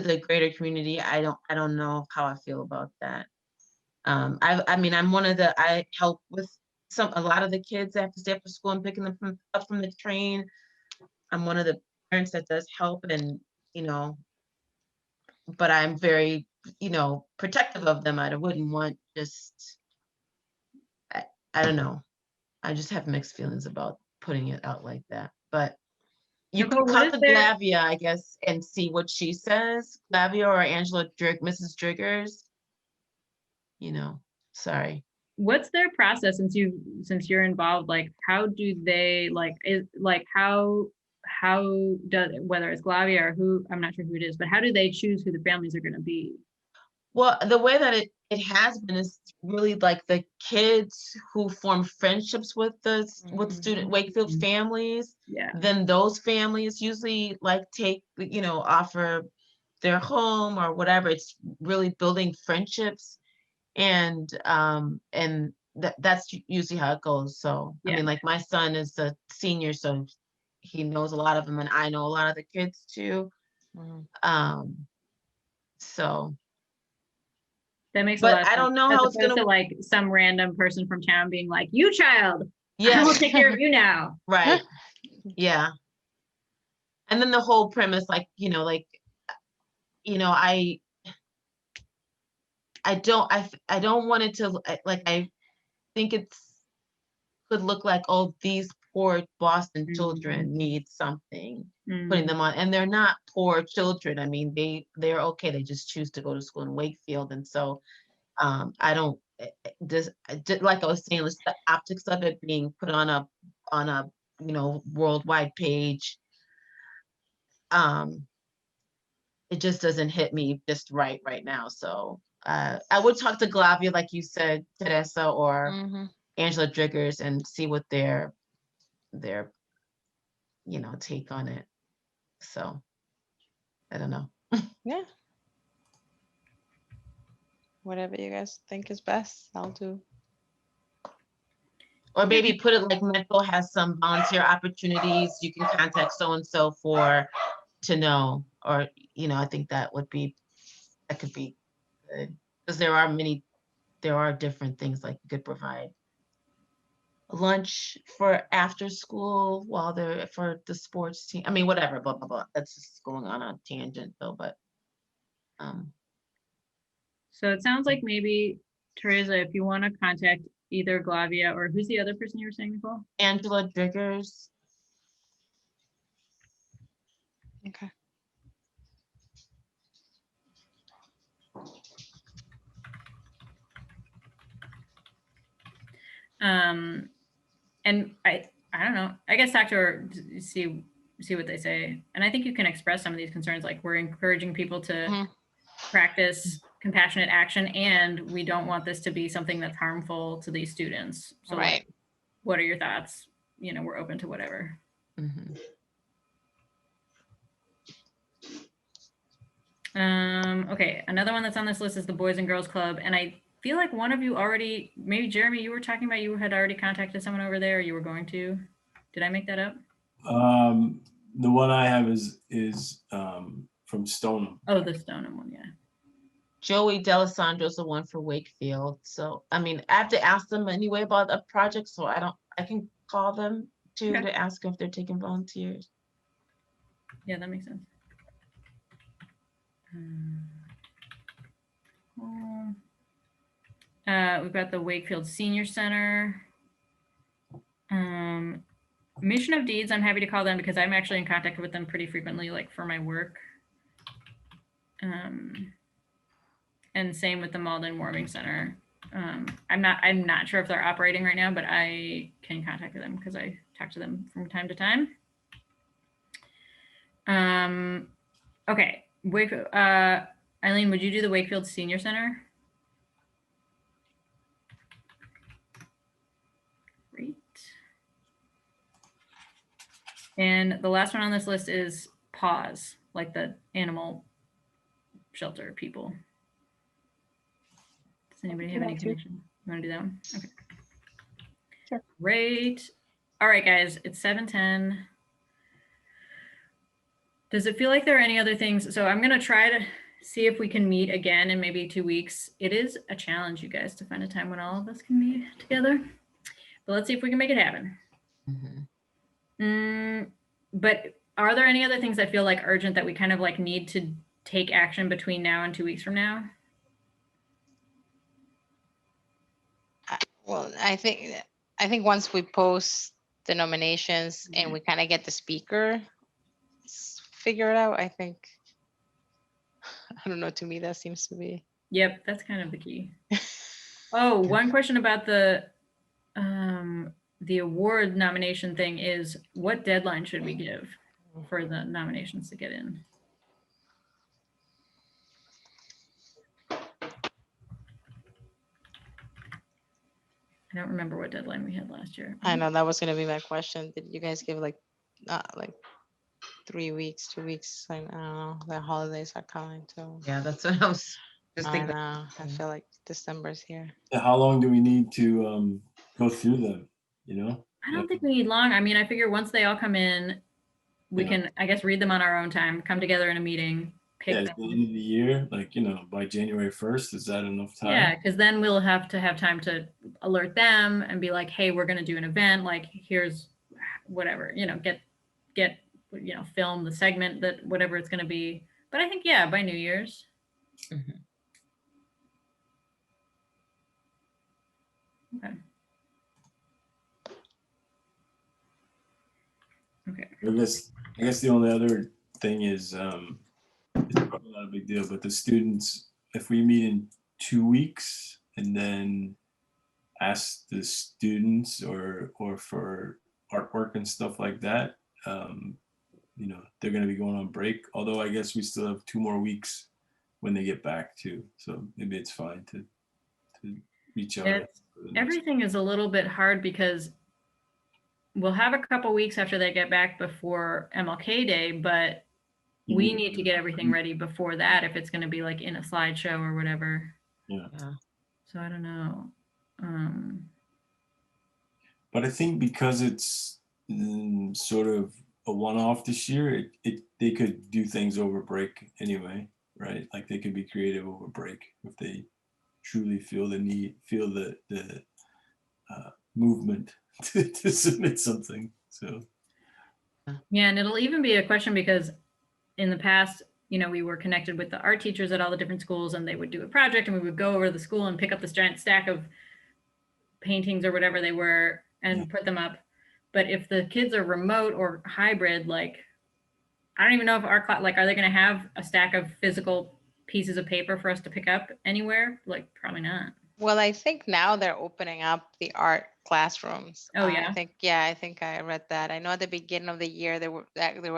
the greater community, I don't know how I feel about that. I mean, I help with a lot of the kids that have to stay after school and picking them up from the train. I'm one of the parents that does help, and but I'm very, protective of them. I wouldn't want I don't know. I just have mixed feelings about putting it out like that. But you Nicole, can what call is to there? Glavia, I guess, and see what she says. Glavia or Mrs. Driggers. Sorry. What's their process since you're involved? Like, how do they how does, whether it's Glavia or who, I'm not sure who it is, but how do they choose who the families are going to be? Well, the way that it has been is really like the kids who form friendships with student Wakefield Mhm. families. Yeah. Then those families usually like offer their home or whatever. It's really building friendships, and that's usually how it goes. So I Yeah. mean, like my son is a senior, so he knows a lot of them, and I know a lot of the kids too. Mhm. So. That makes a But lot of I sense. don't know As how it's opposed gonna. to like some random person from town being like, "You child, I Yes, will take care of you now." right. Yeah. And then the whole premise, I don't want it to I think could look like, oh, these poor Boston children need something, putting them on, and they're not poor children. I mean, they're okay. They just choose to go to school in Wakefield, and so I don't just like I was saying, it's the optics of it being put on a worldwide page. It just doesn't hit me just right now. So I would talk to Glavia, like you said, Teresa or Mhm. Angela Driggers, and see what their take on it. So I don't know. Yeah. Whatever you guys think is best, I'll do. Or maybe put it like Metco has some volunteer opportunities. You can contact so and so to know, or I think that could be good, because there are different things, like you could provide lunch for after school while they're for the sports team. I mean, whatever, blah blah blah. That's just going on a tangent though, but So it sounds like maybe, Teresa, if you want to contact either Glavia or who's the other person you were saying, Nicole? Angela Driggers. Okay. And I don't know. I guess talk to her, see what they say. And I think you can express some of these concerns, like we're encouraging people to Mhm. practice compassionate action, and we don't want this to be something that's harmful to these students. So Right. like, what are your thoughts? We're open to whatever. Mhm. Okay, another one that's on this list is the Boys and Girls Club, and I feel like one of you already, maybe Jeremy, you were talking about you had already contacted someone over there, or you were going to. Did I make that up? The one I have is from Stoneham. Oh, the Stoneham one, yeah. Joey Delisandro's the one for Wakefield. So, I mean, I have to ask them anyway about a project, so I can call them too Okay. to ask if they're taking volunteers. Yeah, that makes sense. We've got the Wakefield Senior Center. Mission of Deeds, I'm happy to call them because I'm actually in contact with them pretty frequently, like for my work. And same with the Malden Warming Center. I'm not sure if they're operating right now, but I can contact them because I talk to them from time to time. Okay, Wakefield, Eileen, would you do the Wakefield Senior Center? Great. And the last one on this list is PAWS, like the animal shelter people. Does anybody have do any that too. connection? You want to do that one? Okay. Sure. Great. All right, guys, it's 7:10. Does it feel like there are any other things? So I'm going to try to see if we can meet again in maybe 2 weeks. It is a challenge, you guys, to find a time when all of us can be together. But let's see if we can make it happen. But are there any other things that feel like urgent that we kind of like need to take action between now and 2 weeks from now? Well, I think once we post the nominations and we kind of get the speaker figured out, I think, I don't know, to me, that seems to be. Yep, that's kind of the key. Oh, one question about the award nomination thing is, what deadline should we give for the nominations to get in? I don't remember what deadline we had last year. I know that was going to be my question. Did you guys give like 3 weeks, 2 weeks? Like, I don't know. The holidays are coming too. Yeah, that's what I was just I thinking. know. I feel like December's here. How long do we need to go through them? You know? I don't think we need long. I mean, I figure once they all come in, we Yeah. can, I guess, read them on our own time, come together in a meeting, pick Yeah, them. at the end of the year, like, by January 1st, is that enough time? Yeah, because then we'll have to have time to alert them and be like, hey, we're going to do an event. Like, here's whatever, get, film the segment that whatever it's going to be. But I think, yeah, by New Year's. Mhm. Okay. Okay. I guess the only other thing is, it's probably not a big deal, but the students, if we meet in 2 weeks and then ask the students or for artwork and stuff like that, they're going to be going on break. Although I guess we still have 2 more weeks when they get back too. So maybe it's fine to reach out. Everything is a little bit hard because we'll have a couple weeks after they get back before MLK Day, but we need to get everything ready before that if it's going to be like in a slideshow or whatever. Yeah. So I don't know. But I think because it's sort of a one-off this year, they could do things over break anyway, right? Like they could be creative over break if they truly feel the need, feel the movement to submit something. So yeah, and it'll even be a question because in the past, we were connected with the art teachers at all the different schools, and they would do a project, and we would go over to the school and pick up this giant stack of paintings or whatever they were and put them up. But if the kids are remote or hybrid, like, I don't even know if our class, like, are they going to have a stack of physical pieces of paper for us to pick up anywhere? Like, probably not. Well, I think now they're opening up the art classrooms. Oh, yeah? I think I read that. I know at the beginning of the year they were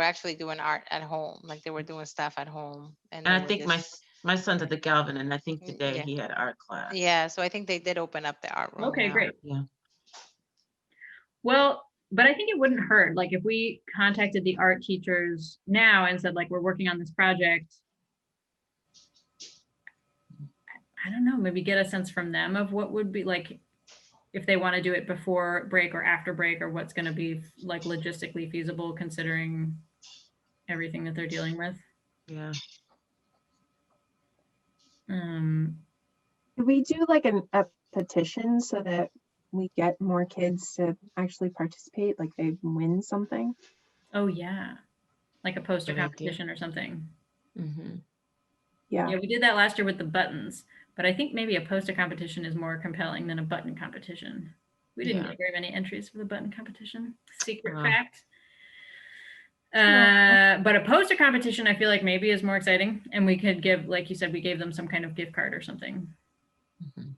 actually doing art at home, like they were doing stuff at home. And they I were think my son's at the Galvin, and I think today Yeah. he had art class. Yeah, so I think they did open up the art room. Okay, now. great. Yeah. Well, but I think it wouldn't hurt. Like if we contacted the art teachers now and said, like, we're working on this project. I don't know, maybe get a sense from them of what would be like, if they want to do it before break or after break, or what's going to be like logistically feasible considering everything that they're dealing with. Yeah. Could we do like a petition so that we get more kids to actually participate, like they win something? Oh yeah, like a poster Good idea. competition or something. Mm-hmm. Yeah. Yeah, we did that last year with the buttons, but I think maybe a poster competition is more compelling than a button competition. We didn't Yeah. get very many entries for the button competition. Secret Wow. fact. Oh. But a poster competition, I feel like maybe is more exciting, and we could give, like you said, we gave them some kind of gift card or something. Mhm.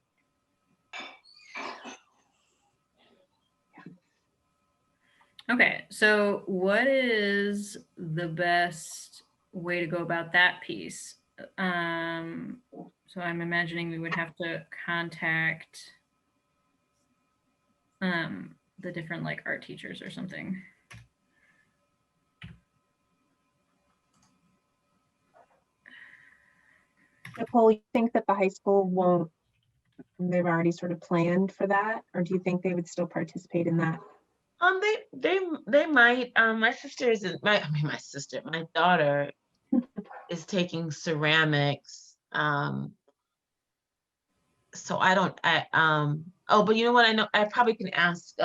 Okay, so what is the best way to go about that piece? So I'm imagining we would have to contact the different like art teachers or something. Nicole, you think that the high school won't, they've already sort of planned for that? Or do you think they would still participate in that? They might. My sister isn't. My sister. My daughter is taking ceramics. So I don't. Oh, but you know what? I know. I probably can ask.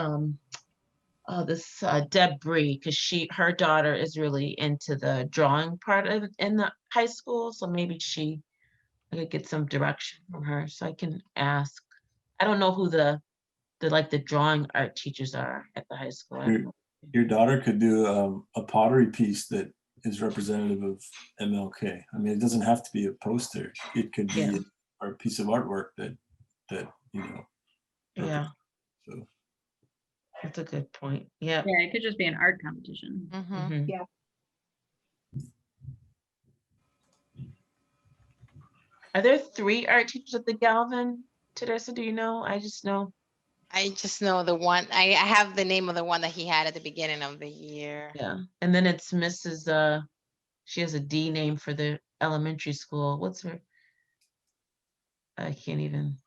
This Deb Bree, because her daughter is really into the drawing part of it in the high school. So maybe I could get some direction from her. So I can ask. I don't know who the drawing art teachers are at the high school. I don't know. Your daughter could do a pottery piece that is representative of MLK. I mean, it doesn't have to be a poster. It could be Yeah. a piece of artwork that you know. Yeah, So that's a good point. Yeah. Yeah, it could just be an art competition. Mhm. Mhm. Yeah. Are there 3 art teachers at the Galvin, Teresa? Do you know? I just know. I just know the one, I have the name of the one that he had at the beginning of the year. Yeah. And then it's Mrs. She has a D name for the elementary school. What's her? I can't even.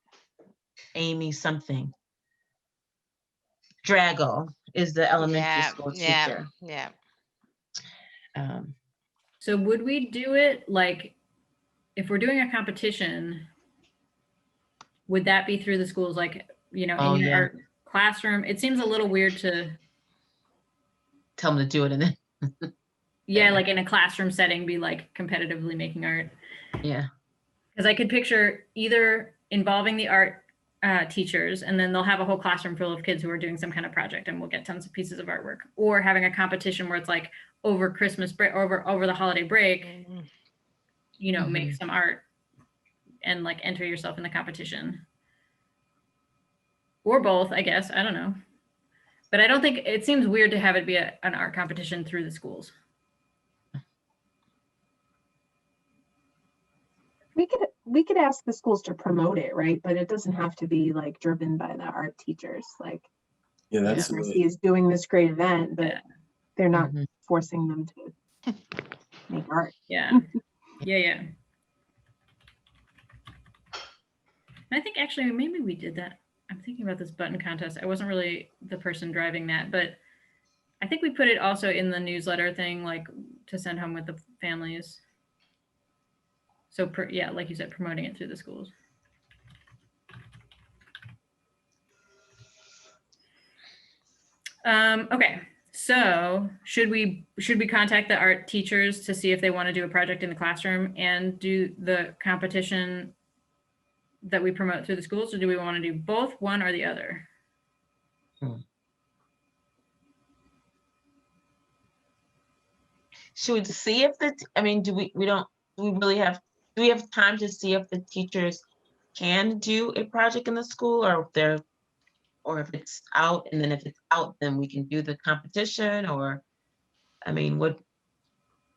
Amy something. Drago is the elementary Yeah, school yeah, teacher. yeah. So would we do it like, if we're doing a competition, would that be through the schools, like, in Oh, your yeah. art classroom? It seems a little weird to, Tell them to do it and then. yeah, like in a classroom setting, be like competitively making art. Yeah. Because I could picture either involving the art teachers, and then they'll have a whole classroom full of kids who are doing some kind of project, and we'll get tons of pieces of artwork, or having a competition where it's like over Christmas break, over the holiday break, Mhm. make some art and like enter yourself in the competition, or both, I guess. I don't know, but I don't think it seems weird to have it be an art competition through the schools. We could ask the schools to promote it, right? But it doesn't have to be like driven by the art teachers. Like yeah, that's Mercy is doing this great event, but Yeah. they're not Mhm. forcing them to make art. Yeah. Yeah. And I think actually maybe we did that. I'm thinking about this button contest. I wasn't really the person driving that, but I think we put it also in the newsletter thing, like to send home with the families. So yeah, like you said, promoting it through the schools. Okay, so should we contact the art teachers to see if they want to do a project in the classroom and do the competition that we promote through the schools, or do we want to do both, one or the other? Should we see if I mean, do we really have, do we have time to see if the teachers can do a project in the school, or if it's out, and then if it's out, then we can do the competition, or, I mean,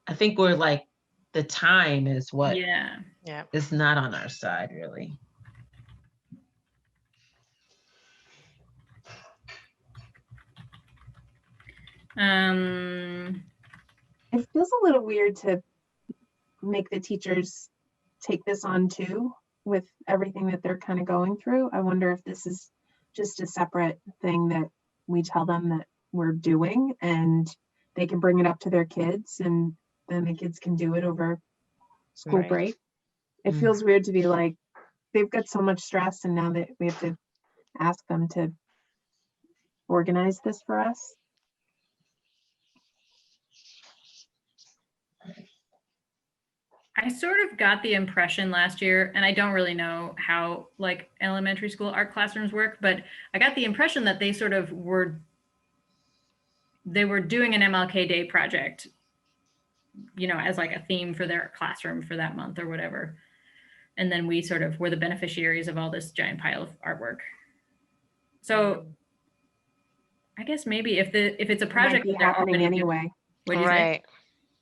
I think we're like, the time is what Yeah. Yeah. is not on our side, really. It feels a little weird to make the teachers take this on too. with everything that they're kind of going through. I wonder if this is just a separate thing that we tell them that we're doing, and they can bring it up to their kids, and then the kids can do it over school Right. break. It Mm. feels weird to be like, they've got so much stress, and now that we have to ask them to organize this for us. I sort of got the impression last year, and I don't really know how like elementary school art classrooms work, but I got the impression that they sort of were doing an MLK Day project, you know, as like a theme for their classroom for that month or whatever. And then we sort of were the beneficiaries of all this giant pile of artwork. So I guess maybe if it's a It might project be that they're happening already doing- anyway. What'd you say? Right.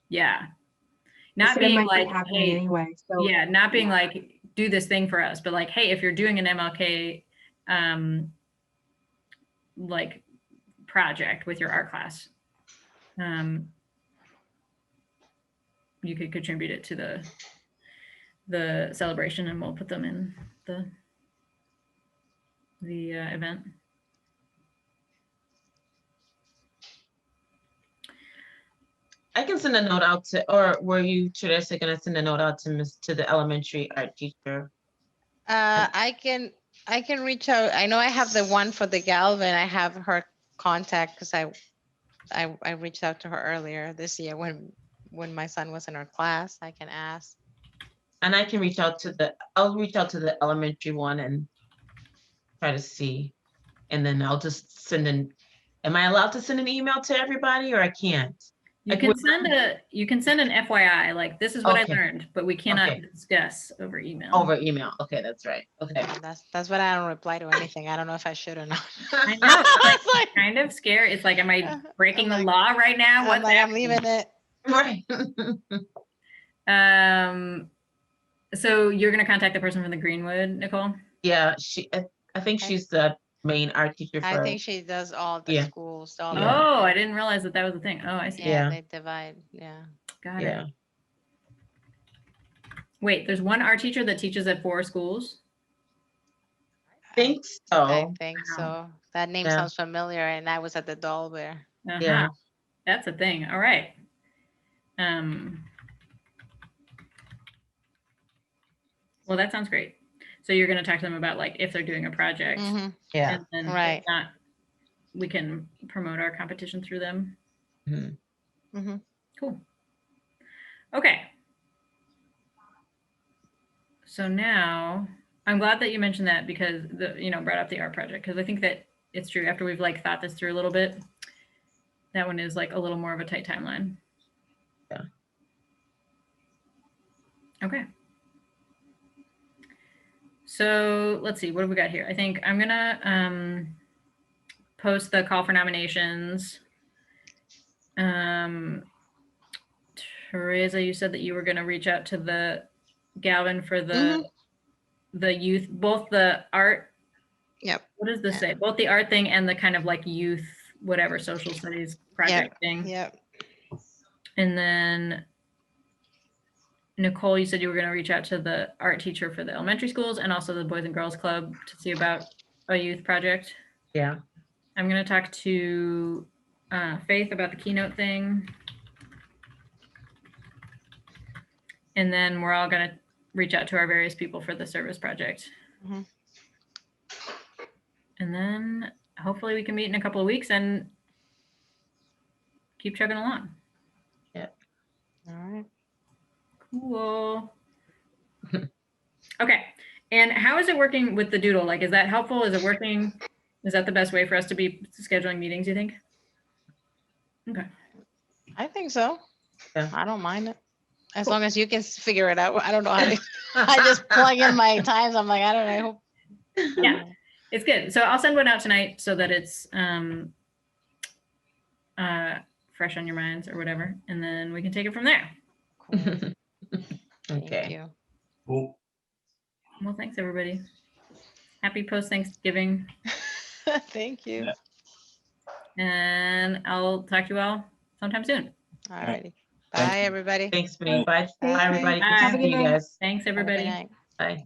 Yeah. I Not said it being might be like, happening hey, anyway. So yeah, not being like, do this thing for us, but like, hey, if you're doing an MLK like project with your art class, you could contribute it to the celebration, and we'll put them in the event. I can send a note out to, or were you, Teresa, gonna send a note out to the elementary art teacher? I can reach out. I know I have the one for the Galvin. I have her contact because I reached out to her earlier this year when my son was in her class. I can ask. And I can reach out to I'll reach out to the elementary one and try to see. And then I'll just send am I allowed to send an email to everybody, or I can't? You Like, can send an FYI, like, this is what Okay. I learned, but we cannot Okay. discuss over email. Over email. Okay, that's right. Okay. And that's what I don't reply to anything. I don't know if I should or not. I know, it's It's like kind of scary. It's like, am I breaking the like- law right now? I'm What's like, I'm happening? leaving it. Right. So you're gonna contact the person from the Greenwood, Nicole? Yeah, I think she's the main art teacher I for, think she does all the Yeah. schools. All Yeah. Oh, I didn't realize that was a thing. Oh, I see. yeah, Yeah. they divide. Yeah. Got yeah. it. Wait, there's one art teacher that teaches at 4 schools? Think I so. think Wow. so. That name Yeah. sounds familiar, and I was at the Doll Bear. Uh-huh. Yeah. That's a thing. All right. Well, that sounds great. So you're going to talk to them about like if they're doing a project, Mhm. Yeah. and then if Right. not, we can promote our competition through them. Mhm. Mhm. Cool. Okay. So now I'm glad that you mentioned that, because brought up the art project, because I think that it's true. After we've like thought this through a little bit, that one is like a little more of a tight timeline. Yeah. Okay. So let's see, what have we got here? I think I'm gonna post the call for nominations. Teresa, you said that you were gonna reach out to the Galvin for the youth, both the art. Yep. What does this say? Both the art thing and the kind of like youth, whatever, social studies project thing. Yep. And then Nicole, you said you were going to reach out to the art teacher for the elementary schools and also the Boys and Girls Club to see about a youth project. Yeah. I'm going to talk to Faith about the Keynote thing. And then we're all going to reach out to our various people for the service project. Mhm. And then hopefully we can meet in a couple of weeks and keep chugging along. All right. Cool. Okay. And how is it working with the doodle? Like, is that helpful? Is it working? Is that the best way for us to be scheduling meetings, you think? Okay. I think so. Yeah. I don't mind it. As long as you can figure it out. I don't know how to. I just plug in my times. I'm like, I don't know. I hope. Yeah, it's good. So I'll send one out tonight so that it's fresh on your minds or whatever. And then we can take it from there. Cool. Thank Okay. you. Cool. Well, thanks, everybody. Happy post-Thanksgiving. Thank you. Yeah. And I'll talk to you all sometime soon. All righty. Thank Bye, you. everybody. Thanks, me. Bye, Thank you. everybody. Bye. Good Have a to good see you night. guys. Thanks, Have a good everybody. night. Bye.